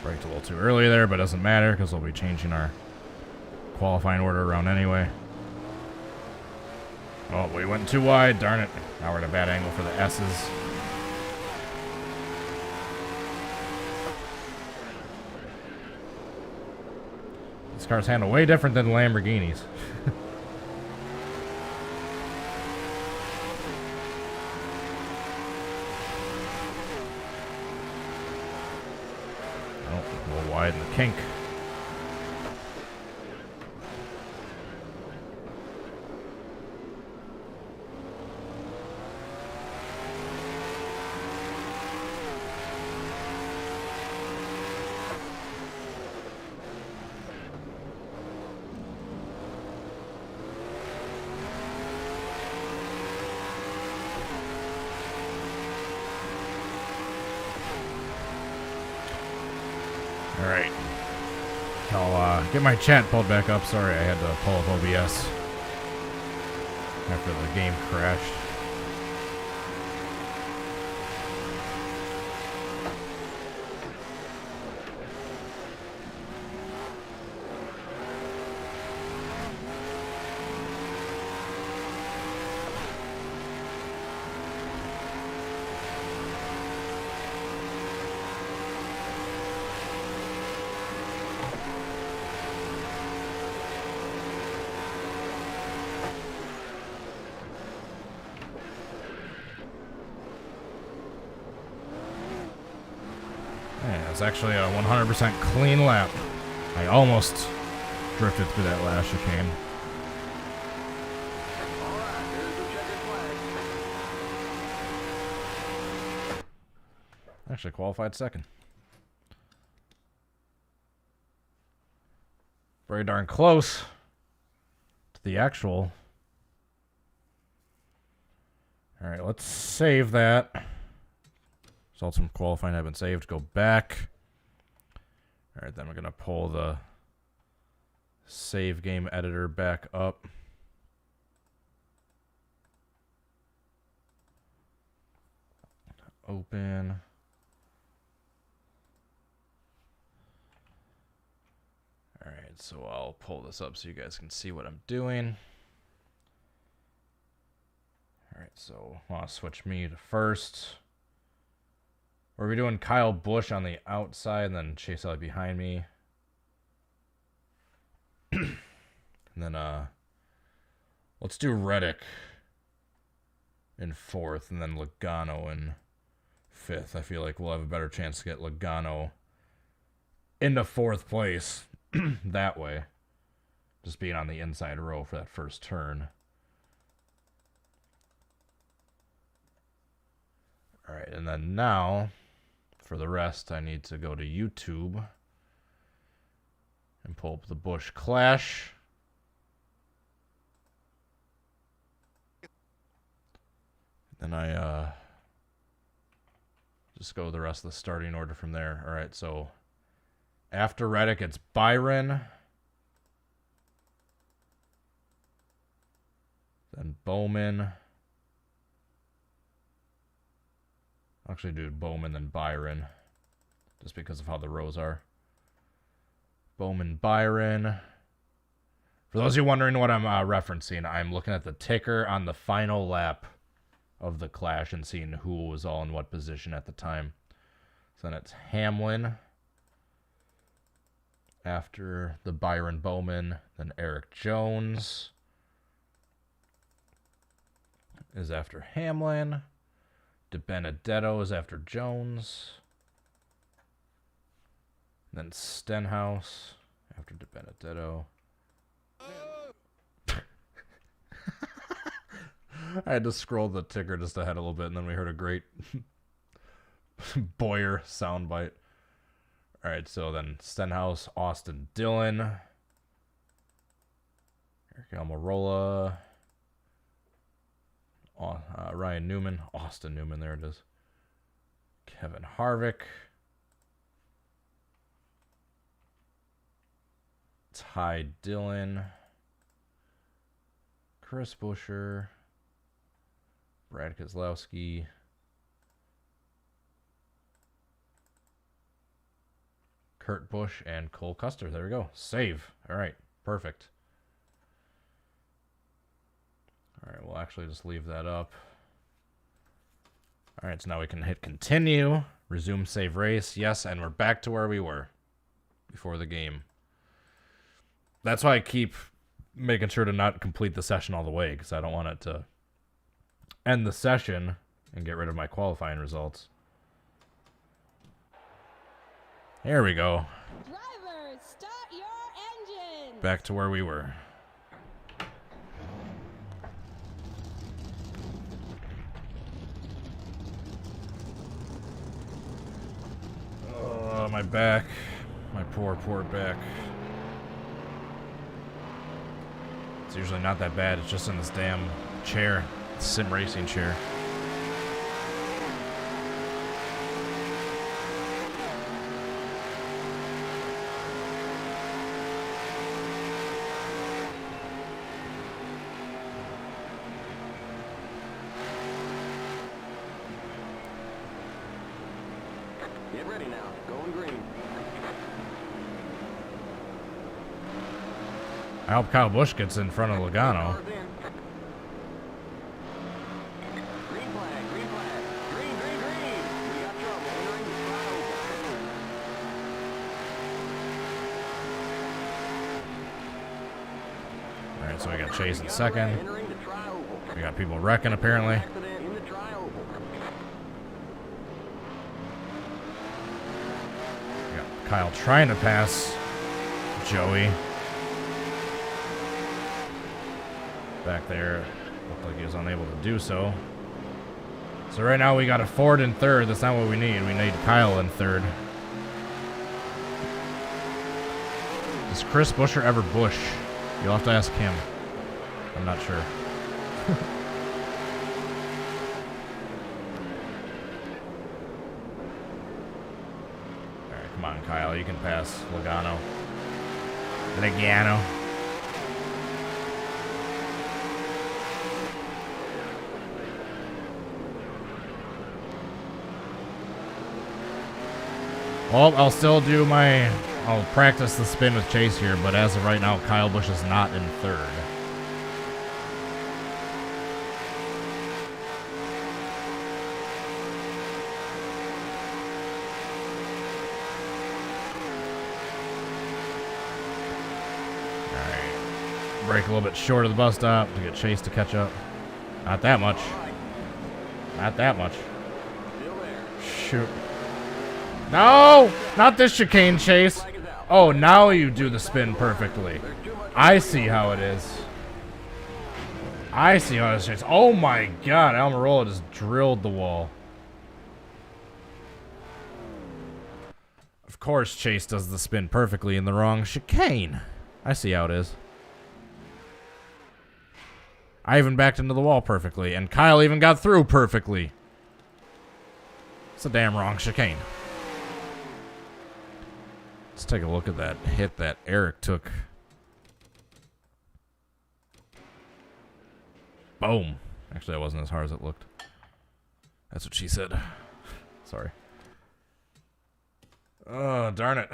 Braked a little too early there, but it doesn't matter because we'll be changing our qualifying order around anyway. Oh, we went too wide. Darn it. Now we're at a bad angle for the S's. These cars handle way different than Lamborghinis. widen the kink. Alright. I'll get my chat pulled back up. Sorry, I had to pull up OBS after the game crashed. Yeah, it's actually a 100% clean lap. I almost drifted through that last chicane. All right, here's the checkered flag. Actually qualified second. Very darn close to the actual. Alright, let's save that. Results from qualifying have been saved. Go back. Alright, then we're going to pull the save game editor back up. Open. Alright, so I'll pull this up so you guys can see what I'm doing. Alright, so I'll switch me to first. We're doing Kyle Busch on the outside and then Chase Elliott behind me. And then let's do Reddick in fourth and then Logano in fifth. I feel like we'll have a better chance to get Logano into fourth place that way. Just being on the inside row for that first turn. Alright, and then now, for the rest, I need to go to YouTube and pull up the Busch Clash. Then I just go the rest of the starting order from there. Alright, so after Reddick, it's Byron. Then Bowman. Actually, do Bowman then Byron, just because of how the rows are. Bowman, Byron. For those of you wondering what I'm referencing, I'm looking at the ticker on the final lap of the Clash and seeing who was all in what position at the time. So then it's Hamlin after the Byron Bowman, then Eric Jones is after Hamlin. DiBenedetto is after Jones. Then Stenhouse after DiBenedetto. I had to scroll the ticker just ahead a little bit, and then we heard a great Boyer soundbite. All right, so then Stenhouse, Austin Dillon, Eric Almirola, Ryan Newman, Austin Newman, there it is. Kevin Harvick. Ty Dillon. Chris Buescher. Brad Keselowski. Kurt Busch and Cole Custer. There we go. Save. All right. Perfect. All right, we'll actually just leave that up. All right, so now we can hit continue, resume save race. Yes, and we're back to where we were before the game. That's why I keep making sure to not complete the session all the way, because I don't want it to end the session and get rid of my qualifying results. There we go. back to where we were. Oh, my back. My poor, poor back. It's usually not that bad. It's just in this damn chair. Sim racing chair. Get ready now. Going green. I hope Kyle Busch gets in front of Logano. Cars in. Green flag, green flag. Green, green, green. We got trouble entering the flyover. Alright, so we got Chase in second. Entering the trioval. We got people wrecking apparently. Accident in the trioval. We got Kyle trying to pass Joey. Back there. Looked like he was unable to do so. So right now we got a Ford in third. That's not what we need. We need Kyle in third. Does Chris Buescher ever Busch? You'll have to ask him. I'm not sure. Alright, come on, Kyle. You can pass Logano. Well, I'll still do my... I'll practice the spin with Chase here, but as of right now, Kyle Busch is not in third. Alright. Break a little bit short of the bus stop to get Chase to catch up. Not that much. Not that much. Still there. Shoot. No! Not this chicane, Chase. Oh, now you do the spin perfectly. I see how it is. I see how it is, Chase. Oh my god, Almirola just drilled the wall. Of course Chase does the spin perfectly in the wrong chicane. I see how it is. I even backed into the wall perfectly, and Kyle even got through perfectly. It's a damn wrong chicane. Let's take a look at that hit that Eric took. Boom. Actually, that wasn't as hard as it looked. That's what she said. Sorry. Oh, darn it.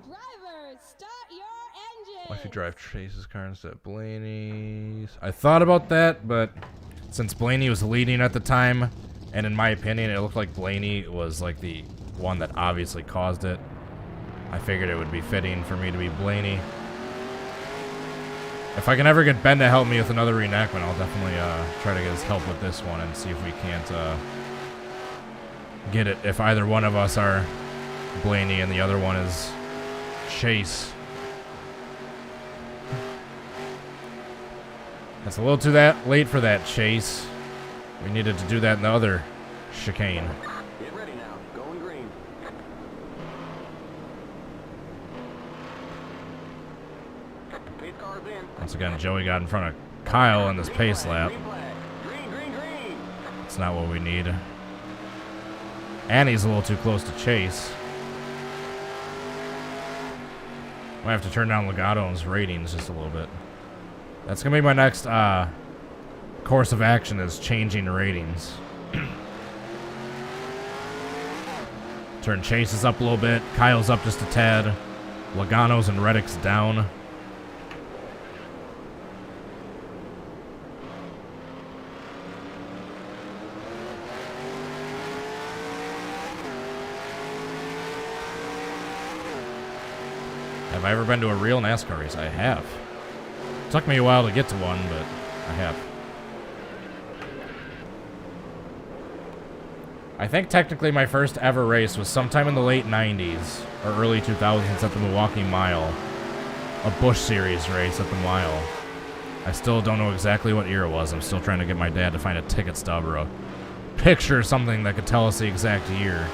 Drivers, start your engine. Why should drive Chase's car instead of Blaney's? I thought about that, but since Blaney was leading at the time, and in my opinion, it looked like Blaney was like the one that obviously caused it, I figured it would be fitting for me to be Blaney. If I can ever get Ben to help me with another reenactment, I'll definitely try to get his help with this one and see if we can't get it if either one of us are Blaney and the other one is Chase. That's a little too late for that, Chase. We needed to do that in the other chicane. Get ready now. Going green. Pace cars in. Once again, Joey got in front of Kyle in this pace lap. Green flag. Green, green, green. That's not what we need. And he's a little too close to Chase. Might have to turn down Legato's ratings just a little bit. That's going to be my next course of action, is changing ratings. Turn Chase's up a little bit. Kyle's up just a tad. Logano's and Reddick's down. Have I ever been to a real NASCAR race? I have. Took me a while to get to one, but I have. I think technically my first ever race was sometime in the late 90s or early 2000s at the Milwaukee Mile. a Busch Series race at the mile. I still don't know exactly what year it was. I'm still trying to get my dad to find a ticket stub or a picture or something that could tell us the exact year.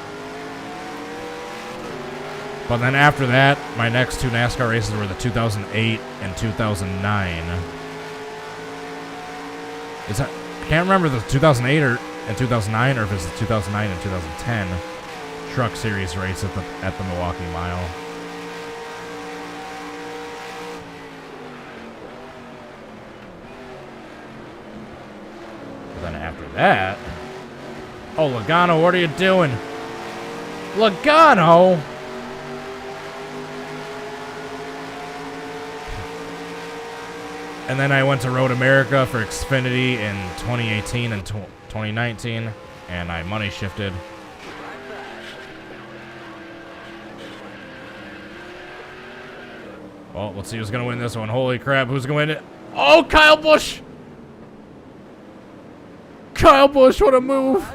But then after that, my next two NASCAR races were the 2008 and 2009. I can't remember the 2008 and 2009, or if it's the 2009 and 2010 Truck Series race at the Milwaukee Mile. But then after that, oh, Logano, what are you doing? Logano! And then I went to Road America for Xfinity in 2018 and 2019, and I money shifted. Well, let's see who's going to win this one. Holy crap, who's going to win it? Oh, Kyle Busch! Kyle Busch, what a move!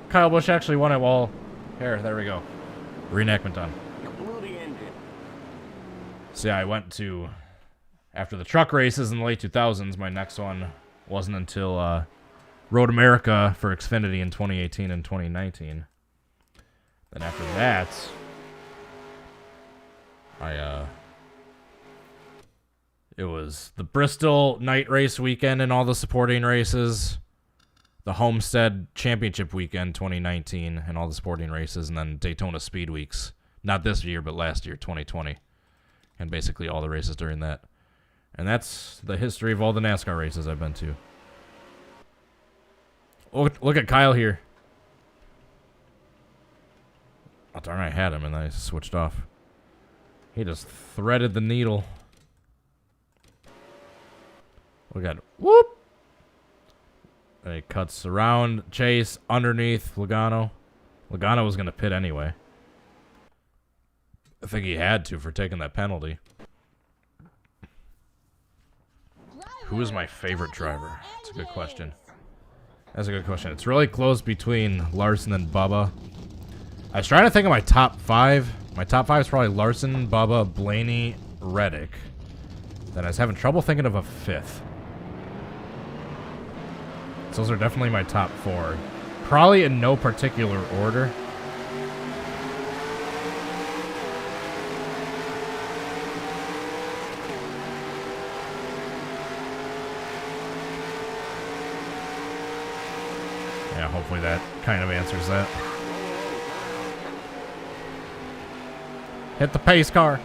Kyle Busch actually won it while... Here, there we go. Reenactment done. So yeah, I went to... After the truck races in the late 2000s, my next one wasn't until Road America for Xfinity in 2018 and 2019. Then after that, it was the Bristol night race weekend and all the supporting races, the Homestead Championship weekend 2019 and all the sporting races, and then Daytona Speed Weeks. Not this year, but last year, 2020. And basically all the races during that. And that's the history of all the NASCAR races I've been to. Look at Kyle here. Oh, darn, I had him and then I switched off. He just threaded the needle. Look at, whoop! And he cuts around Chase underneath Logano. Logano was going to pit anyway. I think he had to for taking that penalty. Who is my favorite driver? That's a good question. That's a good question. It's really close between Larson and Bubba. I was trying to think of my top five. My top five is probably Larson, Bubba, Blaney, Reddick. Then I was having trouble thinking of a fifth. So those are definitely my top four. Probably in no particular order. Yeah, hopefully that kind of answers that. Hit the pace car.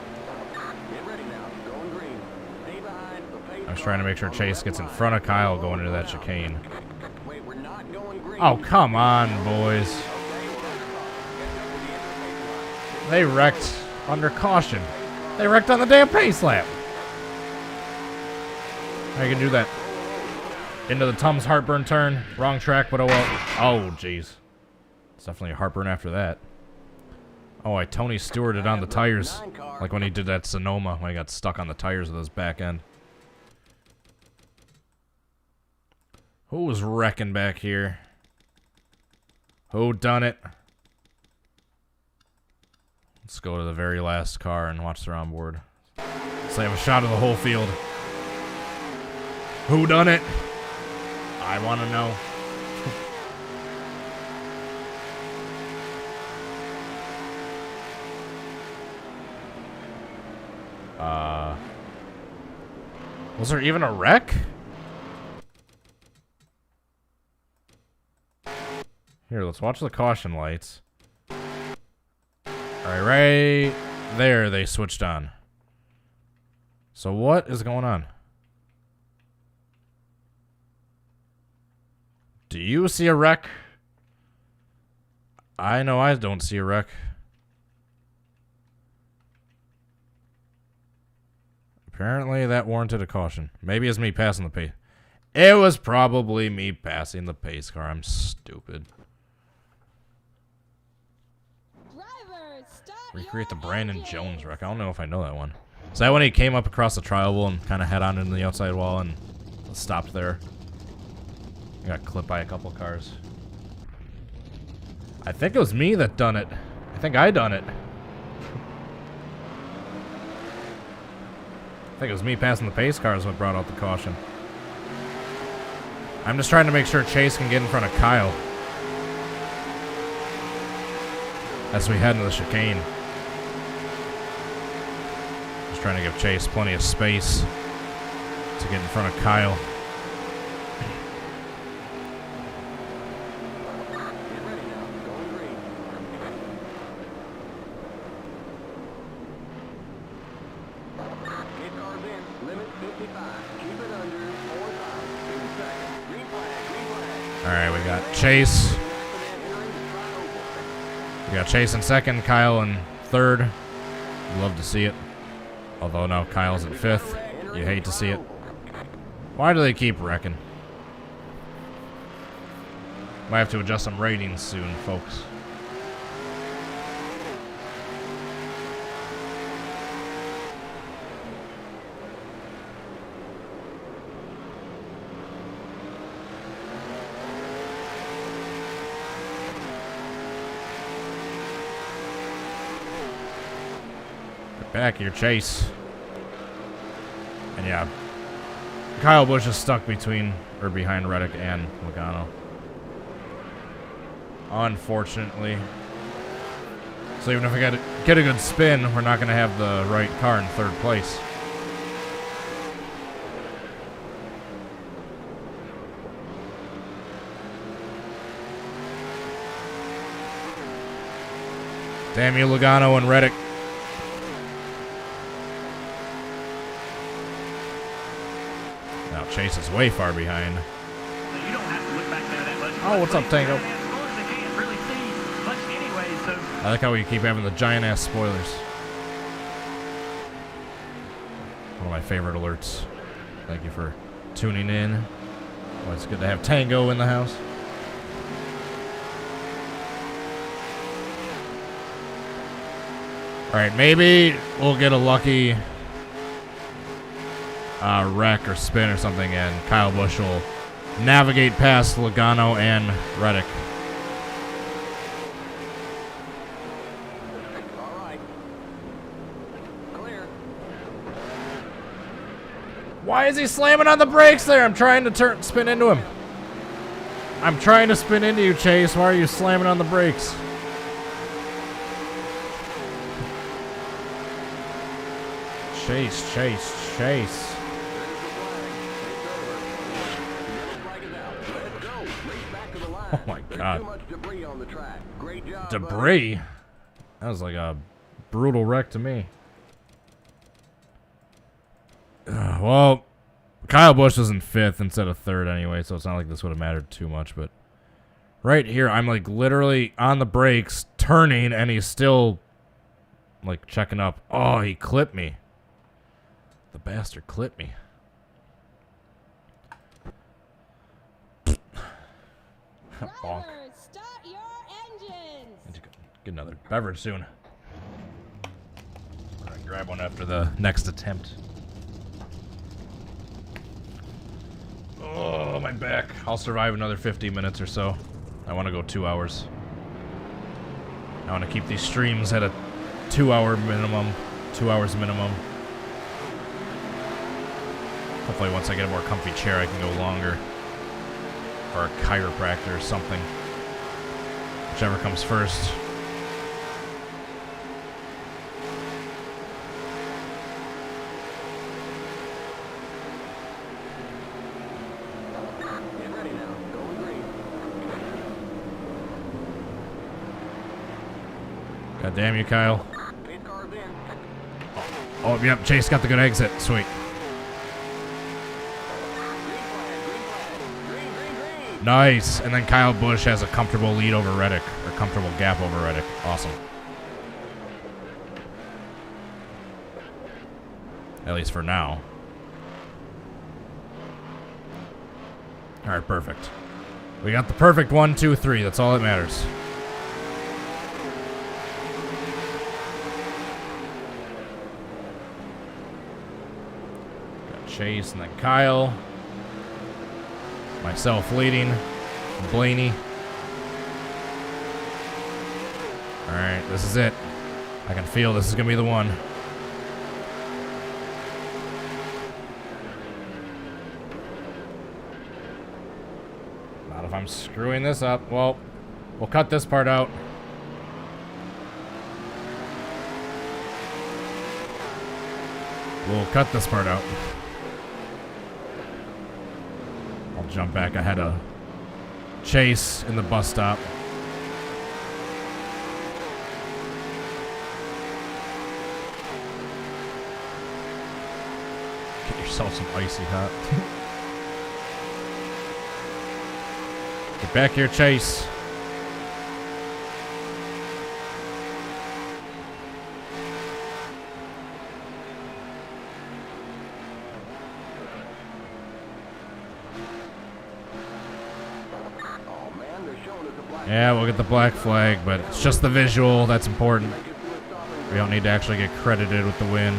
I was trying to make sure Chase gets in front of Kyle going into that chicane. Oh, come on, boys. They wrecked under caution. They wrecked on the damn pace lap. How you can do that? Into the Tums heartburn turn. Wrong track, but oh well. Oh, jeez. It's definitely a heartburn after that. Oh, I Tony Stewarted on the tires. Like when he did that Sonoma, when he got stuck on the tires with his back end. Who was wrecking back here? Who done it? Let's go to the very last car and watch their onboard. Let's have a shot of the whole field. Who done it? I want to know. Was there even a wreck? Here, let's watch the caution lights. Alright, right there they switched on. So what is going on? Do you see a wreck? I know I don't see a wreck. Apparently that warranted a caution. Maybe it's me passing the pace. It was probably me passing the pace car. I'm stupid. Recreate the Brandon Jones wreck. I don't know if I know that one. Is that when he came up across the trial wall and kind of head on into the outside wall and stopped there? I got clipped by a couple cars. I think it was me that done it. I think I done it. I think it was me passing the pace cars what brought out the caution. I'm just trying to make sure Chase can get in front of Kyle as we head into the chicane. Just trying to give Chase plenty of space to get in front of Kyle. Get ready now. Going green. Get cars in. Limit 55. Keep it under 4,000. 2 seconds. Green flag. Green flag. All right, we got Chase. We got Chase in second, Kyle in third. Love to see it. Although now Kyle's in fifth. You hate to see it. Why do they keep wrecking? Might have to adjust some ratings soon, folks. Get back here, Chase. And yeah, Kyle Busch is stuck behind Reddick and Logano. Unfortunately. So even if we get a good spin, we're not going to have the right car in third place. Damn you, Logano and Reddick. Now Chase is way far behind. You don't have to look back there that much. Oh, what's up, Tango? They can't really see much anyway, so I like how we keep having the giant-ass spoilers. One of my favorite alerts. Thank you for tuning in. Oh, it's good to have Tango in the house. Alright, maybe we'll get a lucky wreck or spin or something, and Kyle Busch will navigate past Logano and Reddick. All right. Clear. Why is he slamming on the brakes there? I'm trying to spin into him. I'm trying to spin into you, Chase. Why are you slamming on the brakes? Chase. There's the flag. It's over. Flag is out. Let's go. Race back to the line. Oh my There's God. too much debris on the track. Great job. Debris? That was like a brutal wreck to me. Well, Kyle Busch was in fifth instead of third anyway, so it's not like this would have mattered too much, but right here, I'm like literally on the brakes, turning, and he's still like checking up. Oh, he clipped me. The bastard clipped me. Bonk. Drivers, start your engines. Need to go get another beverage soon. We're gonna grab one after the next attempt. Oh, my back. I'll survive another 50 minutes or so. I want to go 2 hours. I want to keep these streams at a 2-hour minimum. 2 hours minimum. Hopefully once I get a more comfy chair, I can go longer. Or a chiropractor or something. Whichever comes first. Get ready now. Going green. God damn you, Kyle. Pace cars in. Oh, yep, Chase got the good exit. Sweet. Green flag. Green flag. Green, green, green. Nice. And then Kyle Busch has a comfortable lead over Reddick. Or comfortable gap over Reddick. Awesome. At least for now. Alright, perfect. We got the perfect 1, 2, 3. That's all that matters. Got Chase and then Kyle. Myself leading. Blaney. Alright, this is it. I can feel this is going to be the one. I'm screwing this up. Well, we'll cut this part out. We'll cut this part out. I'll jump back ahead of Chase in the bus stop. Get yourself some icy hot. Get back here, Chase. Yeah, we'll get the black flag, but it's just the visual that's important. We don't need to actually get credited with the win.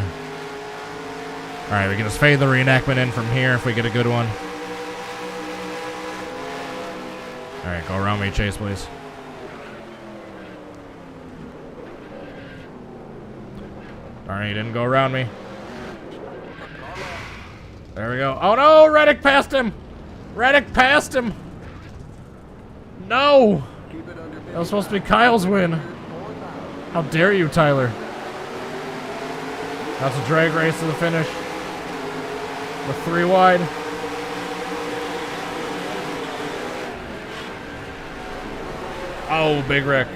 Alright, we can just fade the reenactment in from here if we get a good one. Alright, go around me, Chase, please. Darn, he didn't go around me. There we go. Oh no, Reddick passed him! Reddick passed him! No! That was supposed to be Kyle's win. How dare you, Tyler? That's a drag race to the finish. With 3 wide. Oh, big wreck. Okay,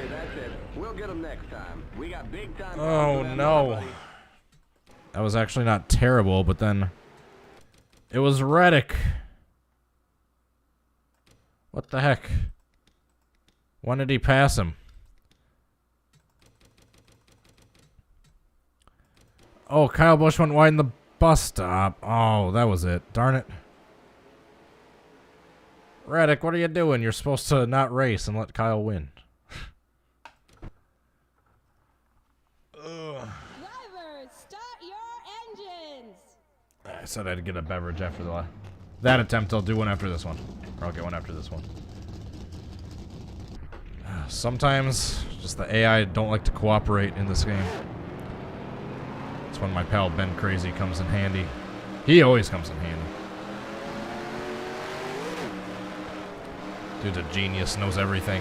that's it. We'll get them next time. We got big time. Oh, no. That was actually not terrible, but then it was Reddick. What the heck? When did he pass him? Oh, Kyle Busch went wide in the bus stop. Oh, that was it. Darn it. Reddick, what are you doing? You're supposed to not race and let Kyle win. Drivers, start your engines. I said I'd get a beverage after that attempt. I'll do one after this one. Or I'll get one after this one. Sometimes just the AI don't like to cooperate in this game. That's when my pal Ben Crazy comes in handy. He always comes in handy. Dude's a genius, knows everything.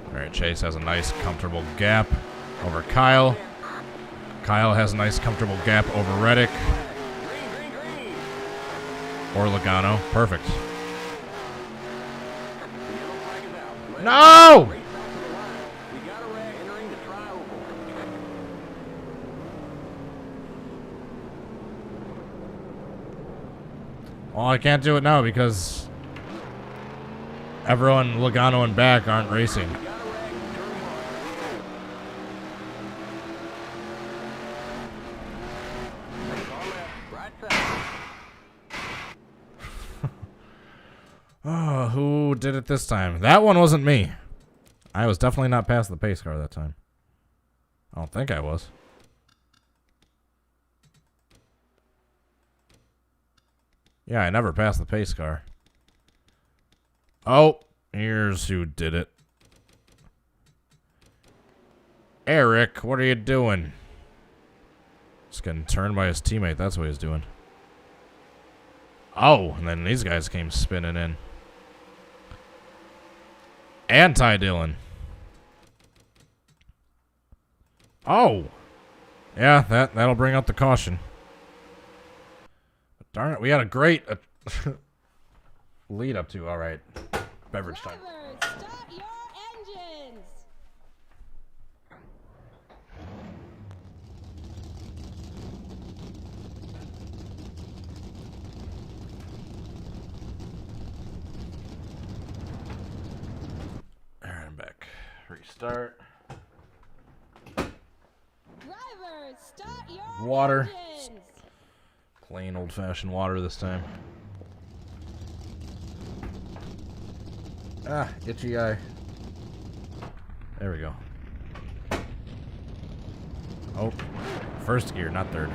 Alright, Chase has a nice, comfortable gap over Kyle. Kyle has a nice, comfortable gap over Reddick. Or Logano. Perfect. No! Well, I can't do it now because everyone, Logano and back, aren't racing. Oh, who did it this time? That one wasn't me. I was definitely not past the pace car that time. I don't think I was. Yeah, I never passed the pace car. Oh, here's who did it. Eric, what are you doing? Just getting turned by his teammate. That's what he's doing. Oh, and then these guys came spinning in. Anti-Dylan. Oh. Yeah, that'll bring out the caution. But darn it, we had a great lead up to. All right. Beverage time. Drivers, start your engines. All right, I'm back. Restart. Drivers, start your Water. engines. Plain old-fashioned water this time. Ah, itchy eye. There we go. Oh, first gear, not third.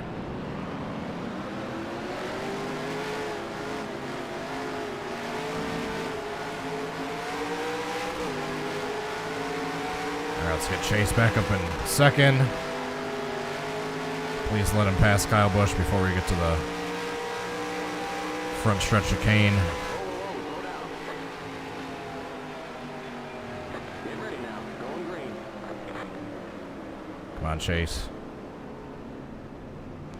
Alright, let's get Chase back up in second. Please let him pass Kyle Busch before we get to the front stretch chicane. Slow down. Get ready now. Going green. Come on, Chase.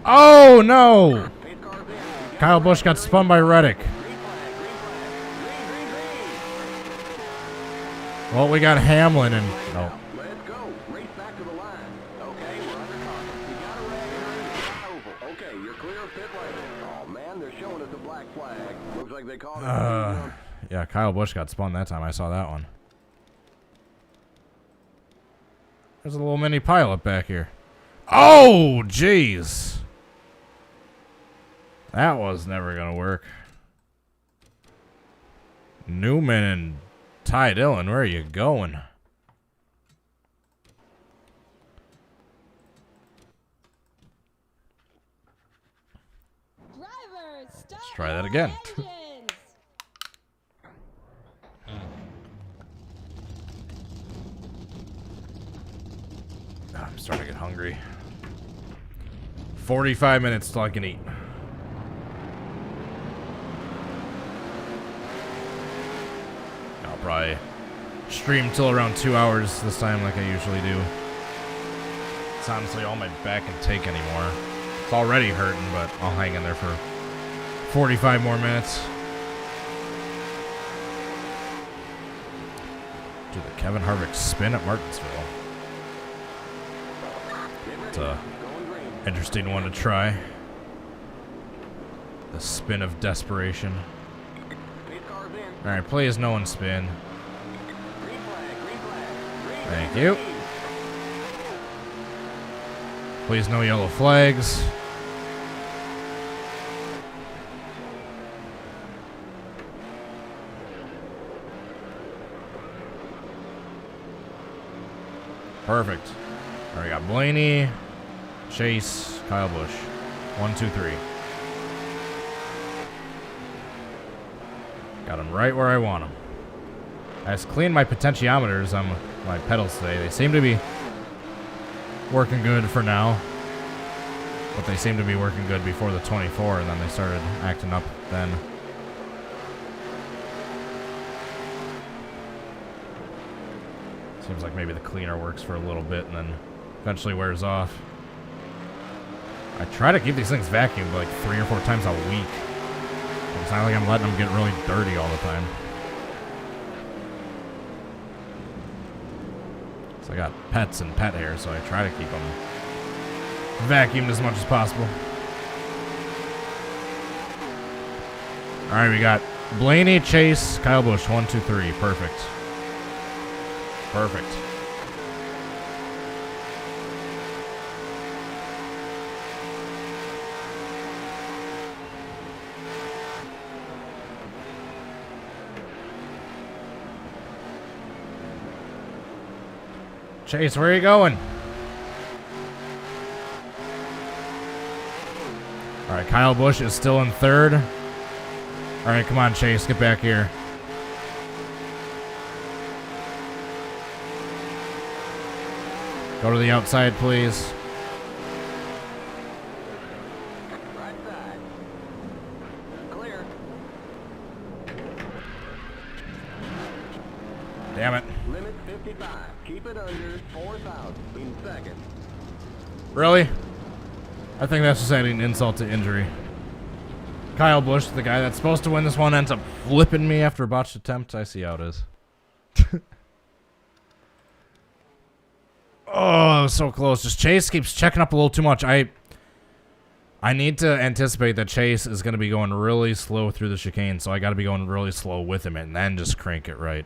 Oh, no! Pace car's in. Kyle Busch got spun by Reddick. Green flag. Green. Well, we got Hamlin and... No. Let's go. Race back to the line. Okay, we're under caution. You got a red and oval. Okay, you're clear of pit lane. Oh man, they're showing us a black flag. Looks like they called it. Yeah, Kyle Busch got spun that time. I saw that one. There's a little mini pilot back here. Oh, jeez. That was never going to work. Newman and Ty Dillon, where are you going? Drivers, start Let's try that your again. engines. I'm starting to get hungry. 45 minutes till I can eat. I'll probably stream till around 2 hours this time like I usually do. It's honestly all my back can take anymore. It's already hurting, but I'll hang in there for 45 more minutes. Do the Kevin Harvick spin at Martinsville. It's a interesting one to try. The spin of desperation. Pace car's in. Alright, please no one spin. Green flag. Green. Thank you. Please no yellow flags. Perfect. All right, we got Blaney, Chase, Kyle Busch. 1, 2, 3. Got him right where I want him. I just cleaned my potentiometers on my pedals today. They seem to be working good for now. But they seem to be working good before the 24, and then they started acting up then. Seems like maybe the cleaner works for a little bit and then eventually wears off. I try to keep these things vacuumed like 3 or 4 times a week. It's not like I'm letting them get really dirty all the time. So I got pets and pet hair, so I try to keep them vacuumed as much as possible. Alright, we got Blaney, Chase, Kyle Busch. 1, 2, 3. Perfect. Perfect. Chase, where are you going? All right, Kyle Busch is still in third. All right, come on, Chase, get back here. Go to the outside, please. Right side. Clear. Damn it. Limit 55. Keep it under 4,000 in second. Really? I think that's just adding insult to injury. Kyle Busch, the guy that's supposed to win this one, ends up flipping me after a botched attempt. I see how it is. Oh, it was so close. Just Chase keeps checking up a little too much. I need to anticipate that Chase is going to be going really slow through the chicane, so I got to be going really slow with him and then just crank it right.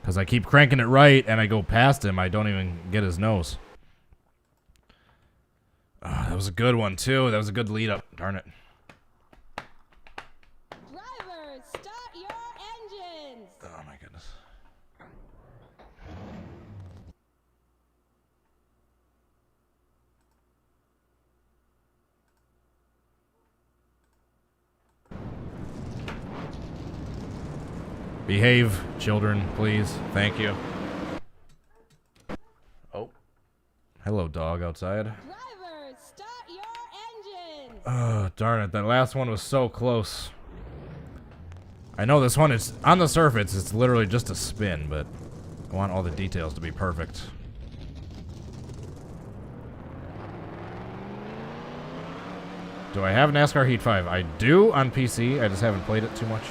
Because I keep cranking it right and I go past him, I don't even get his nose. Oh, that was a good one, too. That was a good lead up. Darn it. Drivers, start your engines. Oh, my goodness. Behave, children, please. Thank you. Hello, dog outside. Drivers, start your engines. Oh, darn it. That last one was so close. I know this one is, on the surface, it's literally just a spin, but I want all the details to be perfect. Do I have NASCAR Heat 5? I do on PC. I just haven't played it too much.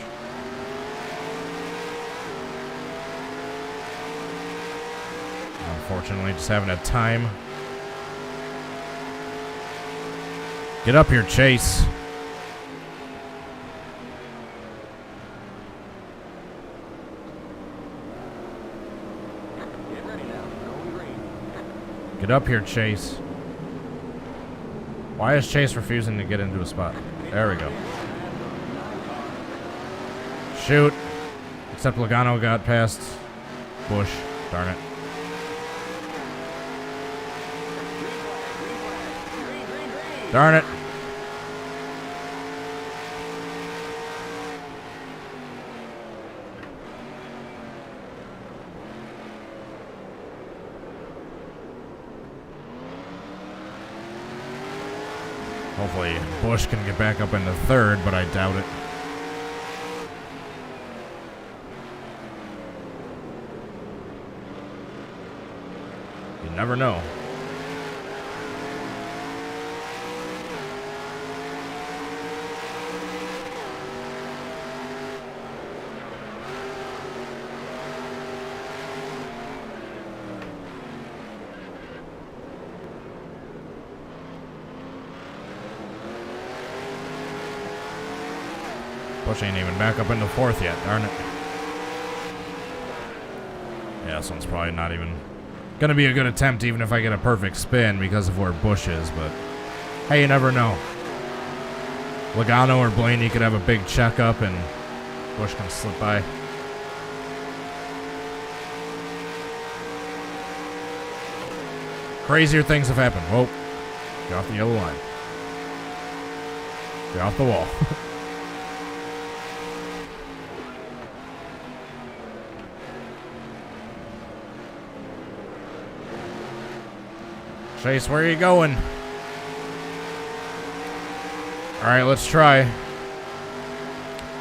Unfortunately, just haven't had time. Get up here, Chase. Get ready now. Going green. Get up here, Chase. Why is Chase refusing to get into a spot? There we go. Shoot. Except Logano got past Busch. Darn it. Darn it. Hopefully Busch can get back up into third, but I doubt it. You never know. Busch ain't even back up into fourth yet, darn it. Yeah, this one's probably not even gonna be a good attempt, even if I get a perfect spin because of where Busch is, but hey, you never know. Logano or Blaney could have a big checkup and Busch can slip by. Crazier things have happened. Whoa. Get off the yellow line. Get off the wall. Chase, where are you going? Alright, let's try.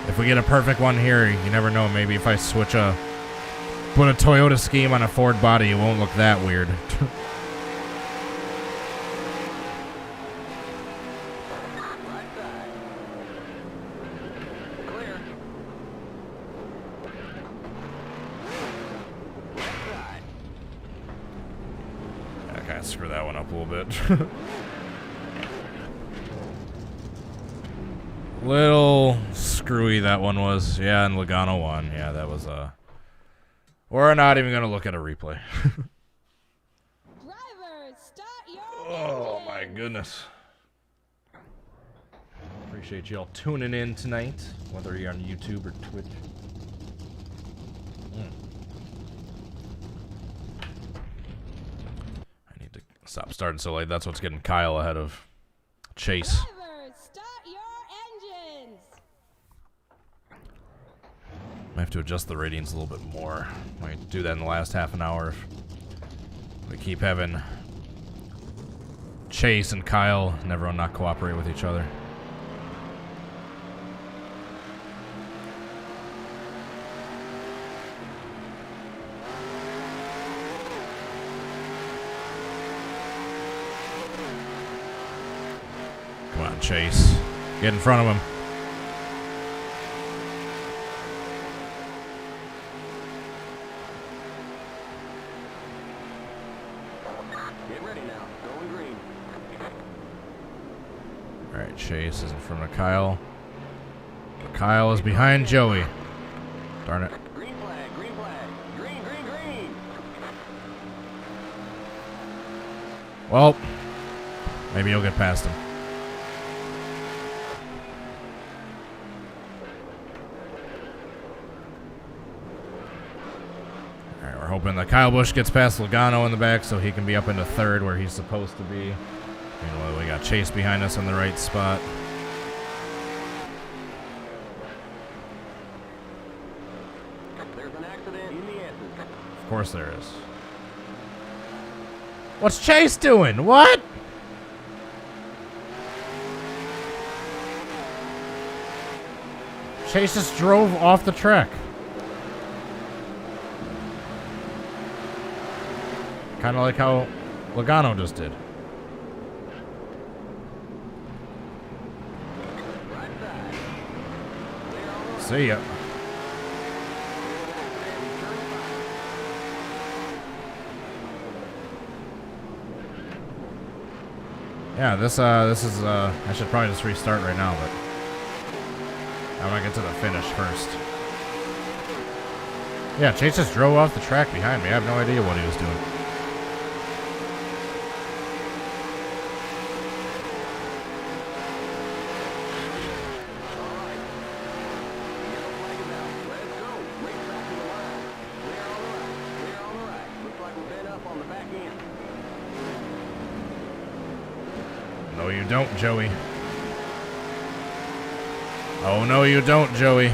If we get a perfect one here, you never know. Maybe if I put a Toyota scheme on a Ford body, it won't look that weird. Screw that one up a little bit. Little screwy that one was. Yeah, and Logano won. Yeah, that was we're not even gonna look at a replay. Drivers, start your Oh engines. my goodness. Appreciate y'all tuning in tonight, whether you're on YouTube or Twitch. Stop starting so late. That's what's getting Kyle ahead of Chase. Drivers, start your engines. I have to adjust the ratings a little bit more. Might do that in the last half an hour. If we keep having Chase and Kyle and everyone not cooperate with each other. Come on, Chase. Get in front of him. Get ready now. Going green. Alright, Chase is in front of Kyle. Kyle is behind Joey. Darn it. Green flag. Green flag. Green, green, green. Well, maybe you'll get past him. Alright, we're hoping that Kyle Busch gets past Logano in the back so he can be up into third where he's supposed to be. Meanwhile, we got Chase behind us in the right spot. There's an accident in the S's. Of course there is. What's Chase doing? What? Chase just drove off the track. Kind of like how Logano just did. See ya. Yeah, this is I should probably just restart right now, but I want to get to the finish first. Yeah, Chase just drove off the track behind me. I have no idea what he was doing. No, you don't, Joey. Oh, no, you don't, Joey.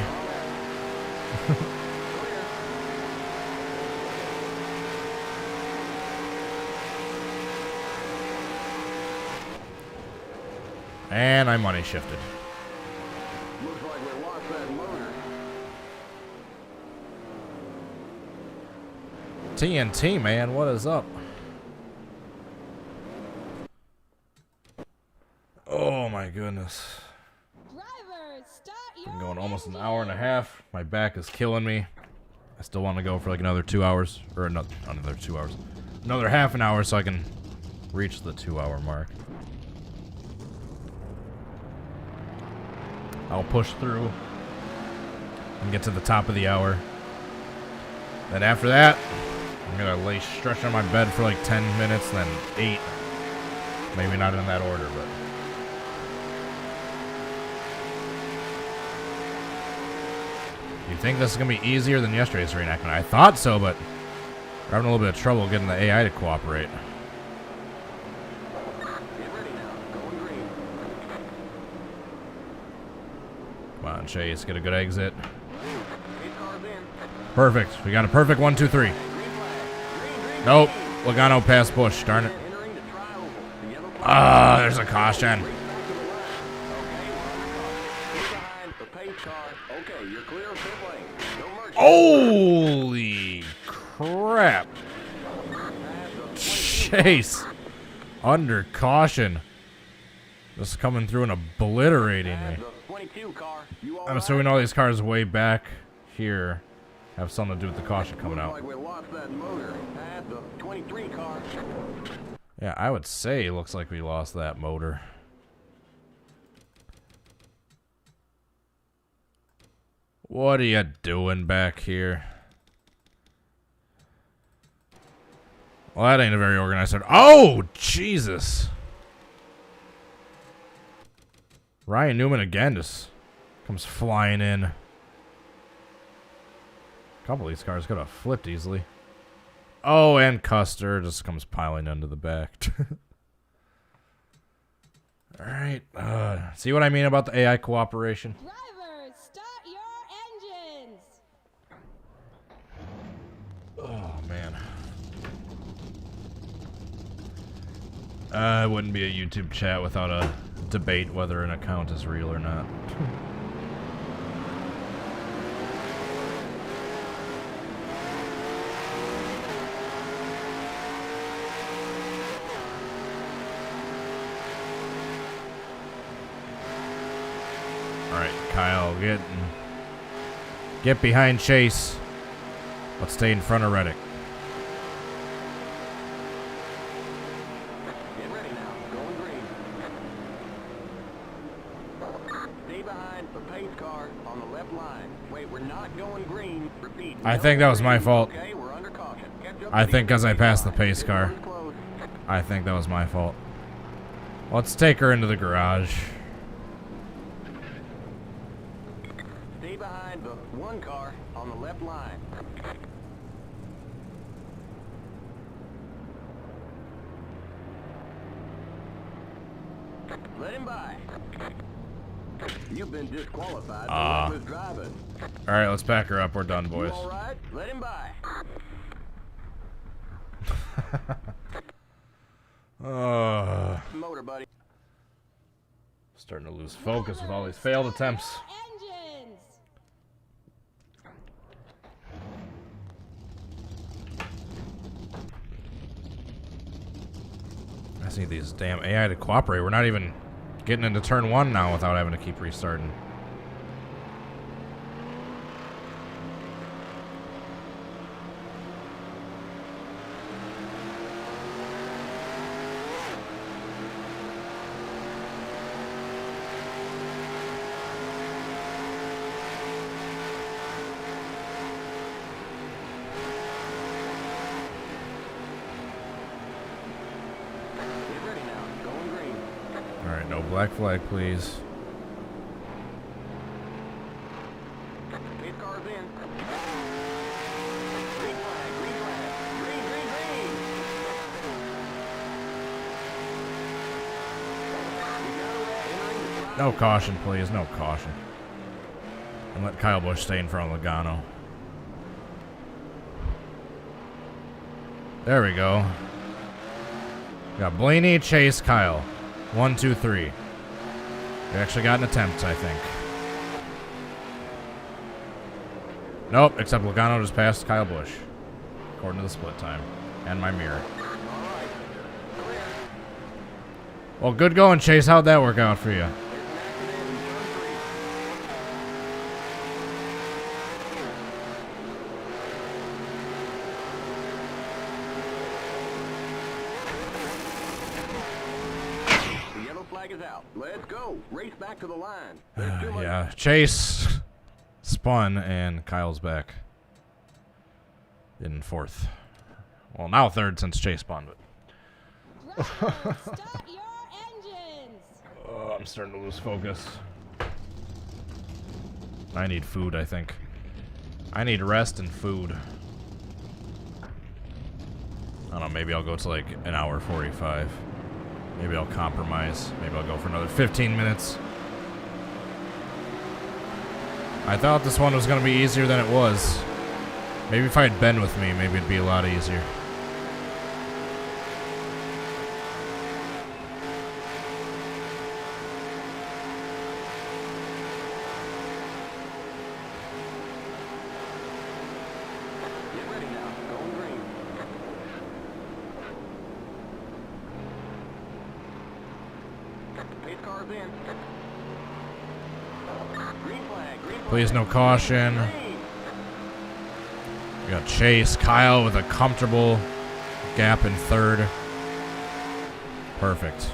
And I money shifted. Looks like we lost that motor. TNT, man, what is up? Oh my goodness. Drivers, start your Been going almost an hour and a half. My back is killing me. I still want to go for like another 2 hours. Or another 2 hours. Another half an hour so I can reach the 2 hour mark. I'll push through and get to the top of the hour. Then after that, I'm gonna lay stretch on my bed for like 10 minutes, then 8. Maybe not in that order, but you think this is gonna be easier than yesterday's reenactment? I thought so, but we're having a little bit of trouble getting the AI to cooperate. Get ready now. Going green. Come on, Chase, get a good exit. 8 cars in. Perfect. We got a perfect 1, 2, 3. Green flag. Green, Nope. Logano passed Busch. Darn it. entering the tri-oval. The yellow flag. Ah, there's a caution. Race back to the line. Okay, we're on the clock. Get behind the pace car. Okay, you're clear of pit lane. No mercy. Holy crap. Chase. Under caution. Just coming through and obliterating me. The 22 car. You all I'm assuming all these cars way back here have something to do with the caution coming Looks out. like we lost that motor. Add the 23 car. Yeah, I would say it looks like we lost that motor. What are you doing back here? Well, that ain't a very organized start. Oh, Jesus. Ryan Newman again just comes flying in. A couple of these cars could have flipped easily. Oh, and Custer just comes piling into the back. All right. See what I mean about the AI cooperation? Drivers, start your engines. Oh, man. It wouldn't be a YouTube chat without a debate whether an account is real or not. Alright, Kyle, get behind Chase. Let's stay in front of Reddick. Get ready now. Going green. Stay behind the pace car on the left line. Wait, we're not going green. Repeat. I think that was my fault. Okay, we're under caution. Catch up I to think the because I passed the pace car. Door's closed. I think that was my fault. Let's take her into the garage. Stay behind the one car on the left line. Let him by. You've been disqualified for reckless driving. Alright, let's back her up. We're done, You boys. all right? Let him by. Starting to lose focus with all these failed attempts. Engines. I just need these damn AI to cooperate. We're not even getting into turn 1 now without having to keep restarting. Get ready now. Going green. Alright, no black flag, please. Pit cars in. Green flag, green flag. Green, green, green. We got a red entering the No caution, please. No caution. And let Kyle Busch stay in front of Logano. There we go. We got Blaney, Chase, Kyle. 1, 2, 3. We actually got an attempt, I think. Nope, except Logano just passed Kyle Busch. According to the split time. And my mirror. Well, good going, Chase. How'd that work out for you? The yellow flag is out. Let's go. Race back to the line. There's too much. Yeah, Chase spun and Kyle's back in 4th. Well, now 3rd since Chase spun, but Drivers, start your engines. oh, I'm starting to lose focus. I need food, I think. I need rest and food. I don't know, maybe I'll go to like an hour 45. Maybe I'll compromise. Maybe I'll go for another 15 minutes. I thought this one was going to be easier than it was. Maybe if I had Ben with me, maybe it'd be a lot easier. Get ready now. Going green. Pit cars in. Green flag, green flag. Please, no caution. Green. We got Chase, Kyle with a comfortable gap in 3rd. Perfect.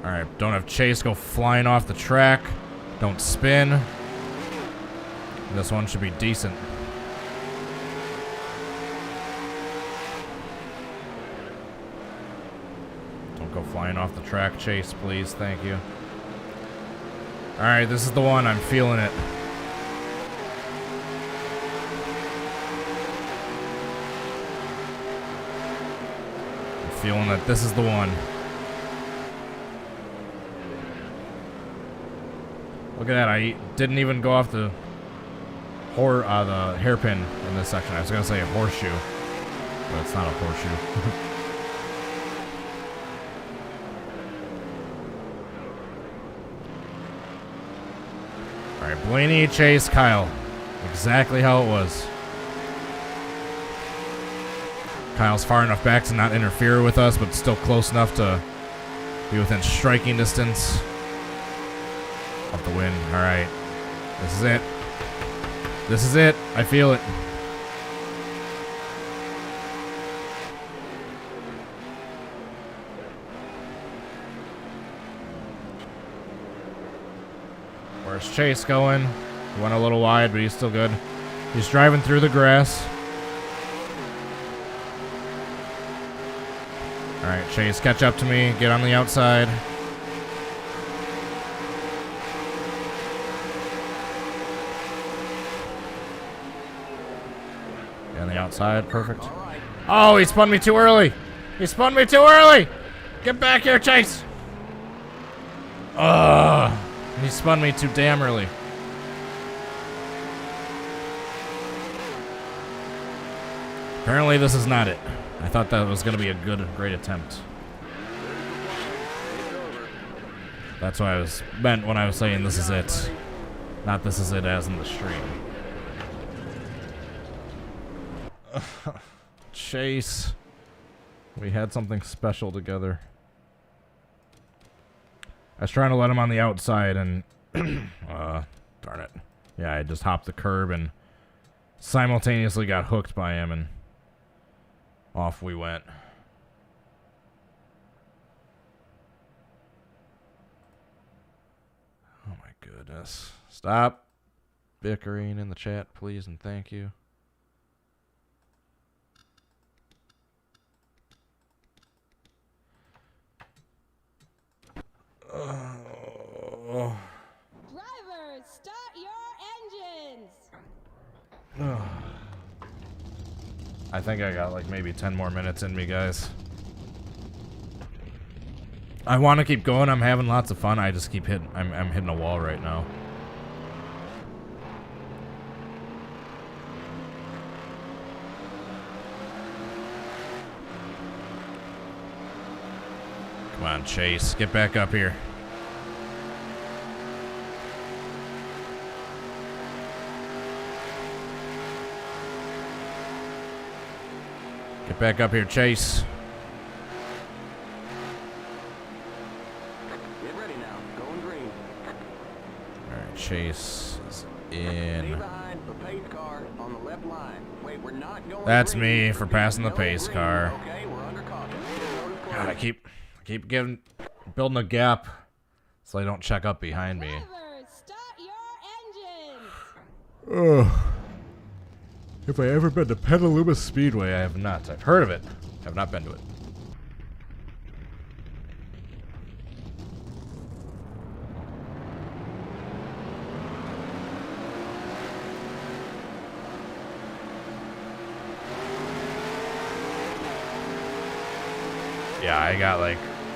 Alright, don't have Chase go flying off the track. Don't spin. This one should be decent. Don't go flying off the track, Chase, please. Thank you. Alright, this is the one. I'm feeling it. I'm feeling that this is the one. Look at that. I didn't even go off the hairpin in this section. I was going to say a horseshoe, but it's not a horseshoe. Alright, Blaney, Chase, Kyle. Exactly how it was. Kyle's far enough back to not interfere with us, but still close enough to be within striking distance of the win. Alright. This is it. This is it. I feel it. Where's Chase going? He went a little wide, but he's still good. He's driving through the grass. Alright, Chase, catch up to me. Get on the outside. Get on the outside. Perfect. Oh, he spun me too early. He spun me too early. Get back here, Chase. Ugh. He spun me too damn early. Apparently this is not it. I thought that was going to be a great attempt. There's That's what I was meant when I was saying this is it. Not this is it as in the stream. Chase. We had something special together. I was trying to let him on the outside and darn it. Yeah, I just hopped the curb and simultaneously got hooked by him and off we went. Oh my goodness. Stop bickering in the chat, please, and thank you. Oh. Drivers, start your engines. I think I got like maybe 10 more minutes in me, guys. I want to keep going. I'm having lots of fun. I just keep hitting. I'm hitting a wall right now. Come on, Chase. Get back up here. Get back up here, Chase. Get ready now. Going green. Alright, Chase is Stay in. behind the pace car on the left line. Wait, we're not going That's green. me for passing the No pace green. car. Okay, we're under caution. God, I keep building a gap so they don't check up behind me. Drivers, start your engines. Ugh. Have I ever been to Petaluma Speedway? I have not. I've heard of it. I have not been to it. Yeah,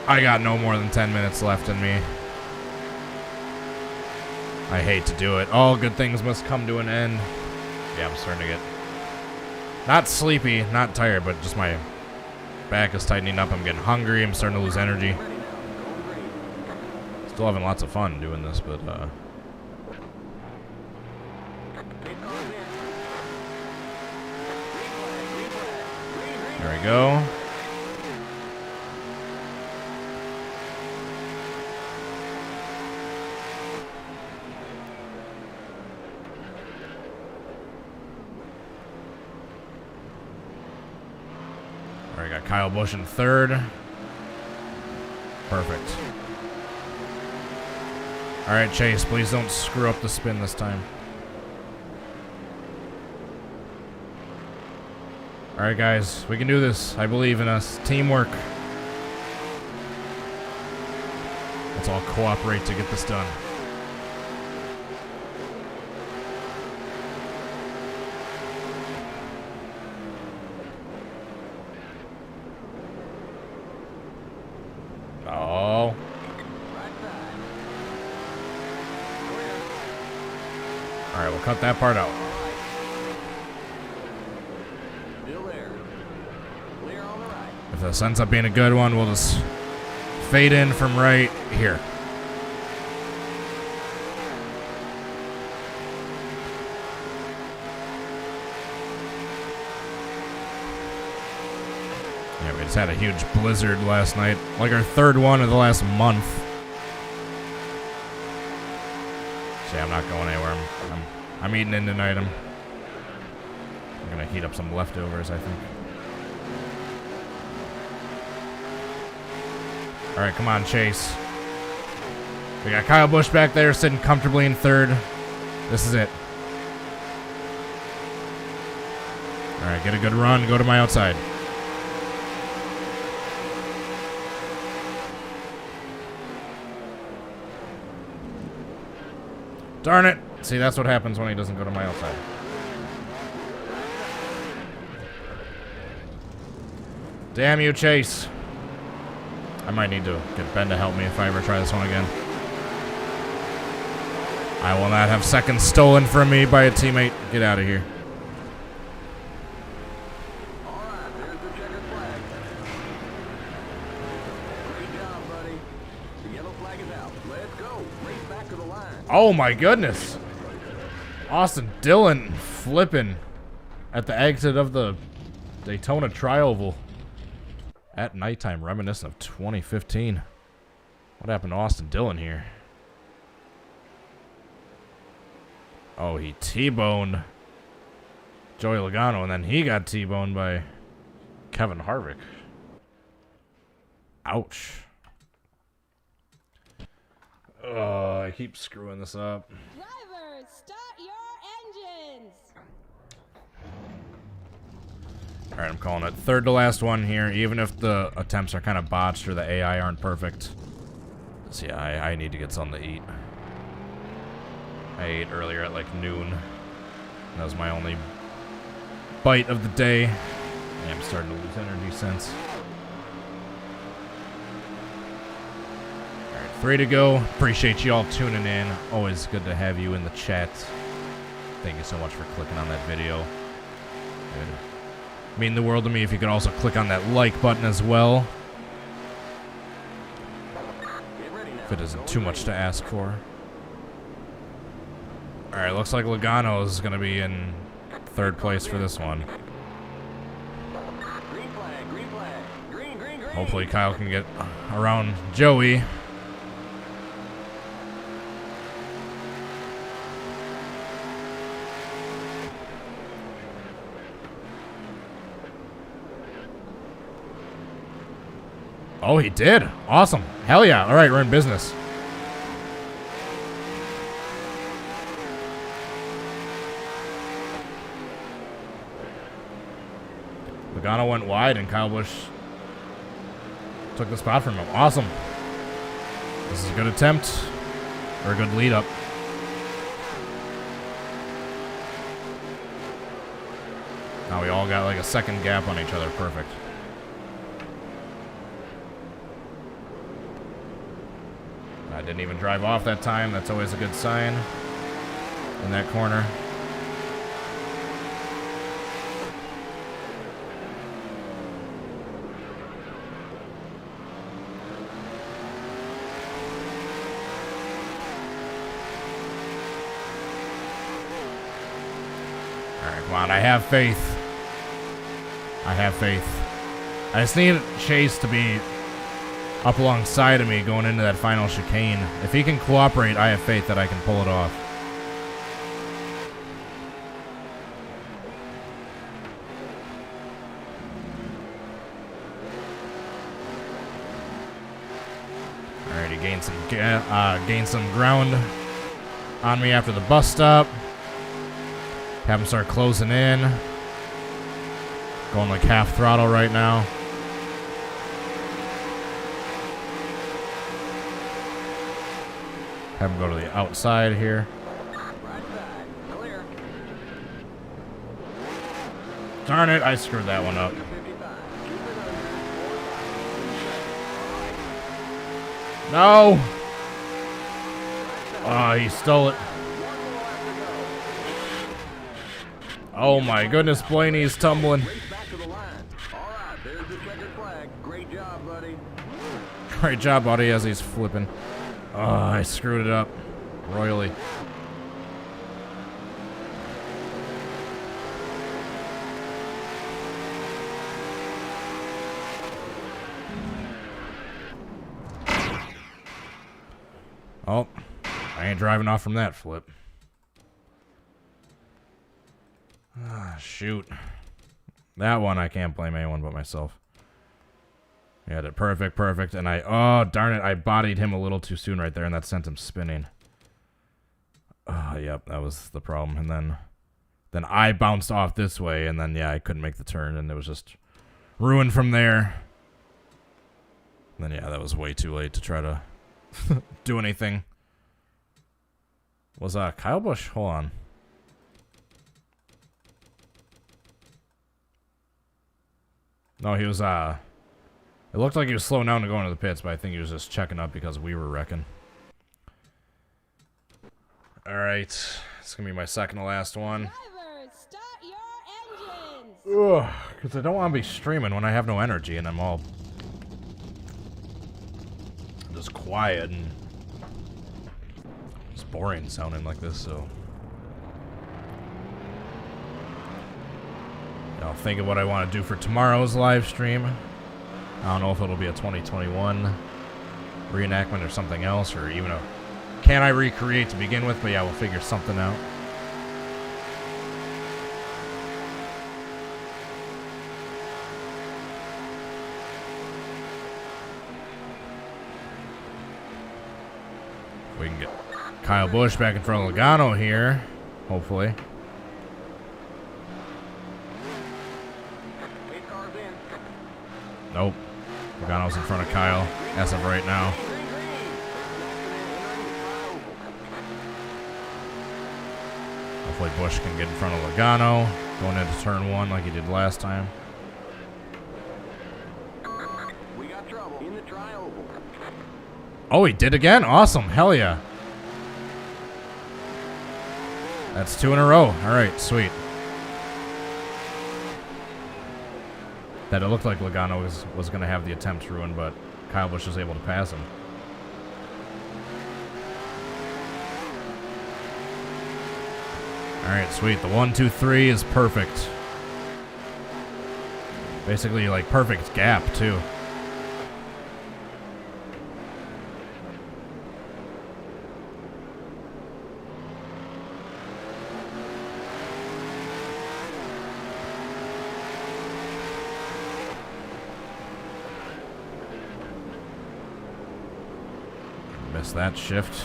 I got no more than 10 minutes left in me. I hate to do it. All good things must come to an end. Yeah, I'm starting to get not sleepy, not tired, but just my back is tightening up. I'm getting hungry. I'm starting to lose energy. Still having lots of fun doing this, but there we go. Alright, got Kyle Busch in third. Perfect. Alright, Chase, please don't screw up the spin this time. Alright, guys, we can do this. I believe in us. Teamwork. Let's all cooperate to get this done. Oh. Alright, we'll cut that part out. Still there. Clear on the right. If this ends up being a good one, we'll just fade in from right here. Yeah, we just had a huge blizzard last night. Like our third one of the last month. See, I'm not going anywhere. I'm eating in tonight. I'm gonna heat up some leftovers, I think. Alright, come on, Chase. We got Kyle Busch back there sitting comfortably in third. This is it. Alright, get a good run. Go to my outside. Darn it. See, that's what happens when he doesn't go to my outside. Damn you, Chase. I might need to get Ben to help me if I ever try this one again. I will not have seconds stolen from me by a teammate. Get out of here. All right, there's the checkered flag. Great job, buddy. The yellow flag is out. Let's Oh my goodness. Austin Dillon flipping at the exit of the Daytona Tri-Oval at nighttime, reminiscent of 2015. What happened to Austin Dillon here? Oh, he T-boned Joey Logano, and then he got T-boned by Kevin Harvick. Ouch. Oh, I keep screwing this up. Drivers, start your engines. All right, I'm calling it. Third to last one here, even if the attempts are kind of botched or the AI aren't perfect. So yeah, I need to get something to eat. I ate earlier at like noon. That was my only bite of the day. Yeah, I'm starting to lose energy since. All right, 3 to go. Appreciate you all tuning in. Always good to have you in the chat. Thank you so much for clicking on that video. It'd mean the world to me if you could also click on that like button as well. If it isn't too much to ask for. Alright, looks like Logano is going to be in third place for this one. Green flag, green flag. Green, green, green. Hopefully Kyle can get around Joey. Oh, he did. Awesome. Hell yeah. All right, we're in business. Logano went wide, and Kyle Busch took the spot from him. Awesome. This is a good attempt, or a good lead up. Now we all got like a second gap on each other. Perfect. I didn't even drive off that time. That's always a good sign in that corner. All right, come on. I have faith. I have faith. I just need Chase to be up alongside of me going into that final chicane. If he can cooperate, I have faith that I can pull it off. Alright, he gained some ground on me after the bus stop. Have him start closing in. Going like half throttle right now. Have him go to the outside here. Right side, clear. Darn it, I screwed that one up. 55. Keep it under. No! Oh, he stole it. Oh my goodness, Blaney's tumbling. Race back to the line. All right, there's the checkered flag. Great job, buddy. Great job, buddy, as he's flipping. Oh, I screwed it up royally. Oh, I ain't driving off from that flip. Ah, shoot. That one I can't blame anyone but myself. Yeah, did perfect, and oh, darn it, I bodied him a little too soon right there, and that sent him spinning. Oh, yep, that was the problem, and then I bounced off this way, and then, yeah, I couldn't make the turn, and it was just ruined from there. And then, yeah, that was way too late to try to do anything. Was, Kyle Busch? Hold on. No, he was, it looked like he was slowing down to go into the pits, but I think he was just checking up because we were wrecking. Alright, it's going to be my second to last one. Drivers, start your engines. Ugh, because I don't want to be streaming when I have no energy and I'm all just quiet and just boring sounding like this, so. I'll think of what I want to do for tomorrow's live stream. I don't know if it'll be a 2021 reenactment or something else, or even a can I recreate to begin with, but yeah, we'll figure something out. We can get Kyle Busch back in front of Logano here, hopefully. Nope. Logano's in front of Kyle as of right now. Hopefully Busch can get in front of Logano going into turn 1 like he did last time. We got trouble in the tri-oval. Oh, he did again? Awesome. Hell yeah. That's 2 in a row. All right, sweet. That it looked like Logano was going to have the attempt ruined, but Kyle Busch was able to pass him. All right, sweet. The 1, 2, 3 is perfect. Basically, like, perfect gap, too. Missed that shift.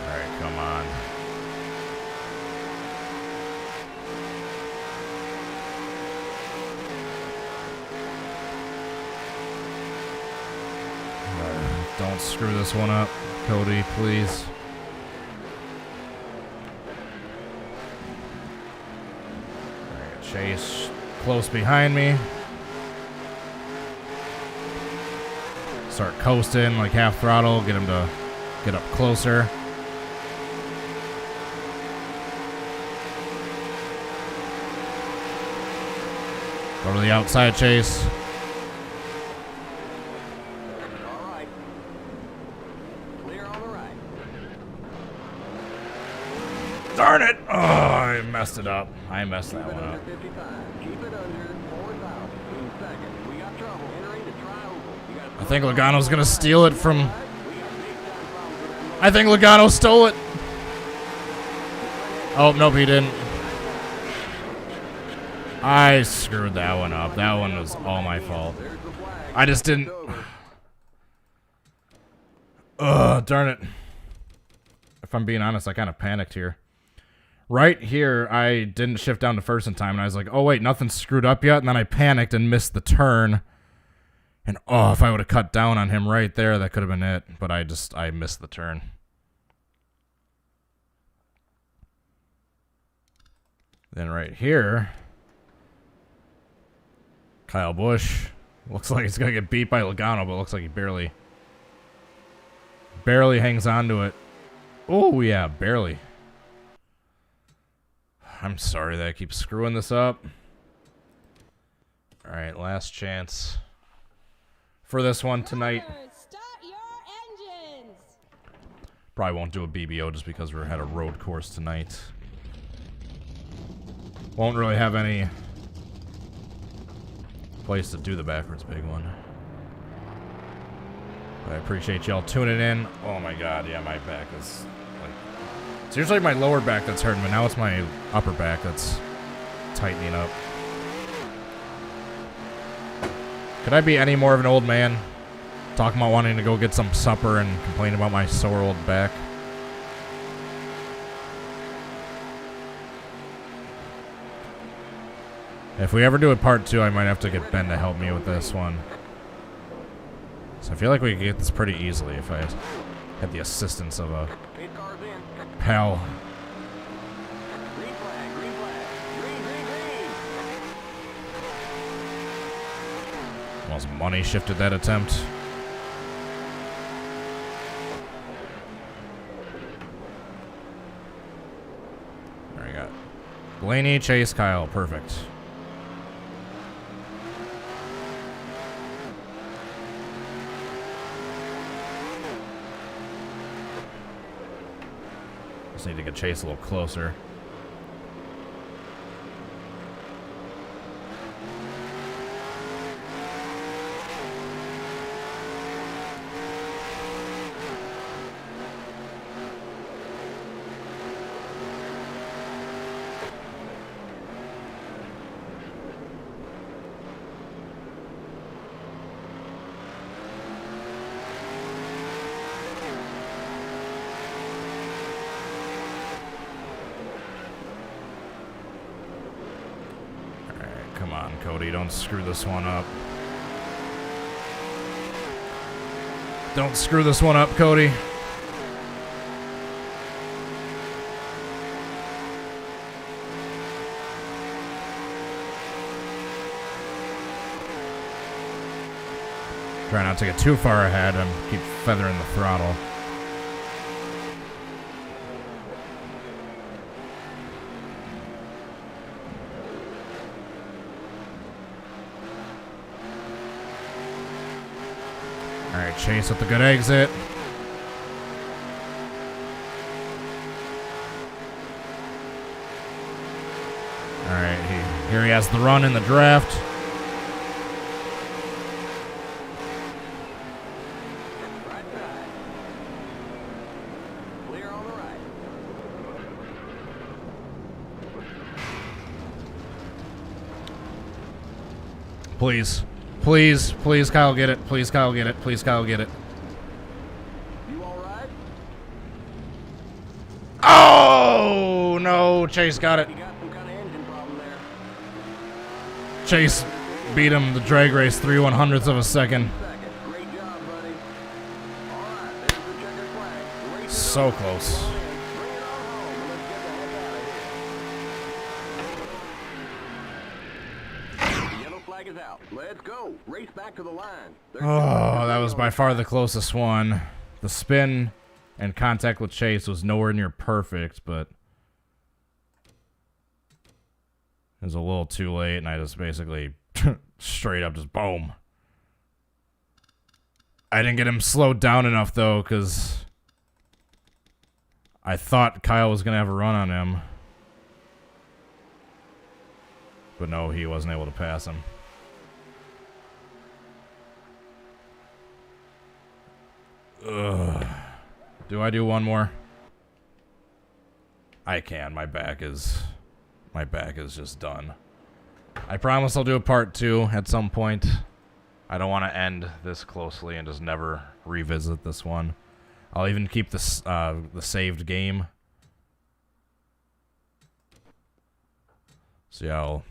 All right, come on. Don't screw this one up, Cody, please. All right, Chase close behind me. Start coasting like half throttle, get him to get up closer. Go to the outside, Chase. All right. Clear on the right. Darn it! Oh, I messed it up. I messed that Keep it one under up. 55. Keep it under 4,000. In second. We got trouble entering the tri-oval. You got I think Logano's gonna steal it from. we got big time problems with that motor. I think Logano stole it. Oh, nope, he didn't. I screwed that one up. That one was all my fault. There's the flag. I just didn't. It's over. Ugh, darn it. If I'm being honest, I kind of panicked here. Right here, I didn't shift down to first in time, and I was like, oh, wait, nothing's screwed up yet. And then I panicked and missed the turn. And, oh, if I would have cut down on him right there, that could have been it. But I missed the turn. Then right here, Kyle Busch. Looks like he's going to get beat by Logano, but it looks like he barely hangs on to it. Oh, yeah, barely. I'm sorry that I keep screwing this up. All right, last chance for this one tonight. Drivers, start your engines. Probably won't do a BBO just because we're at a road course tonight. Won't really have any place to do the backwards big one. But I appreciate y'all tuning in. Oh my god, yeah, my back is like... It's usually my lower back that's hurting, but now it's my upper back that's tightening up. Could I be any more of an old man? Talking about wanting to go get some supper and complaining about my sore old back? If we ever do a part 2, I might have to get Ben to help me with this one. So I feel like we could get this pretty easily if I had the assistance of a Pit car's in. pal. Green flag, green flag. Green, green, green. Almost money shifted that attempt. There we go. Blaney, Chase, Kyle. Perfect. Just need to get Chase a little closer. Come on, Cody, don't screw this one up. Don't screw this one up, Cody. Try not to get too far ahead and keep feathering the throttle. Alright, Chase with the good exit. Alright, here he has the run in the draft. Right side. Clear on the right. Please. Please, please, Kyle, get it. Please, Kyle, get it. Please, Kyle, get it. You all right? Oh, no. Chase got it. You got some kind of engine problem there. Chase beat him the drag race 3/100ths of a second. Second. Great job, buddy. All right, there's the checkered flag. Race is So over. close. Bring it on home and let's get the heck out of here. The yellow flag is out. Let's go. Race back to the line. There's Oh, that was by far the closest one. The spin and contact with Chase was nowhere near perfect, but it was a little too late, and I just basically straight up just boom. I didn't get him slowed down enough, though, because I thought Kyle was going to have a run on him. But no, he wasn't able to pass him. Ugh. Do I do one more? I can. My back is just done. I promise I'll do a part 2 at some point. I don't want to end this closely and just never revisit this one. I'll even keep this the saved game. So yeah, I'll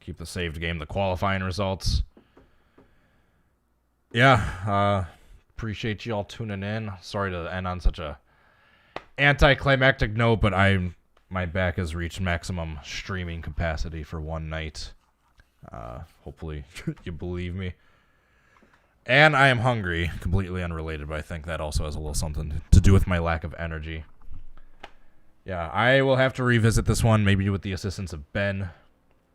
keep the saved game, the qualifying results. Yeah, appreciate you all tuning in. Sorry to end on such a anticlimactic note, but my back has reached maximum streaming capacity for one night. Hopefully you believe me. And I am hungry, completely unrelated, but I think that also has a little something to do with my lack of energy. Yeah, I will have to revisit this one, maybe with the assistance of Ben.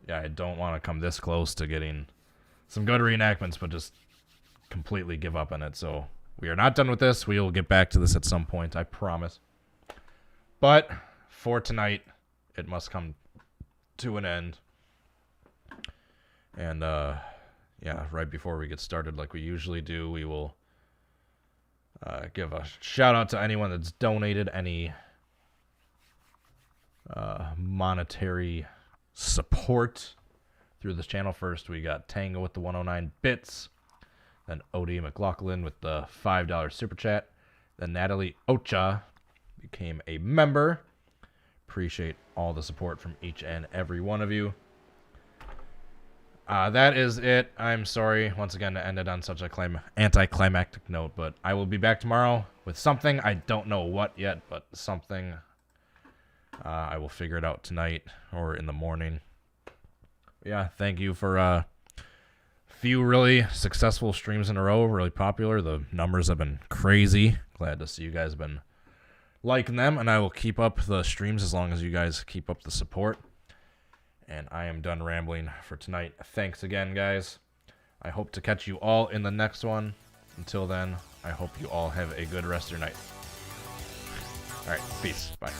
Yeah, I don't want to come this close to getting some good reenactments, but just completely give up on it. So we are not done with this. We will get back to this at some point, I promise. But for tonight, it must come to an end. And, yeah, right before we get started, like we usually do, we will give a shout-out to anyone that's donated any monetary support through this channel. First, we got Tango with the 109 bits. Then OD McLaughlin with the $5 super chat. Then Natalie Ocha became a member. Appreciate all the support from each and every one of you. That is it. I'm sorry once again to end it on such a anticlimactic note, but I will be back tomorrow with something. I don't know what yet, but something. I will figure it out tonight or in the morning. Yeah, thank you for a few really successful streams in a row, really popular. The numbers have been crazy. Glad to see you guys have been liking them, and I will keep up the streams as long as you guys keep up the support. And I am done rambling for tonight. Thanks again, guys. I hope to catch you all in the next one. Until then, I hope you all have a good rest of your night. All right, peace. Bye.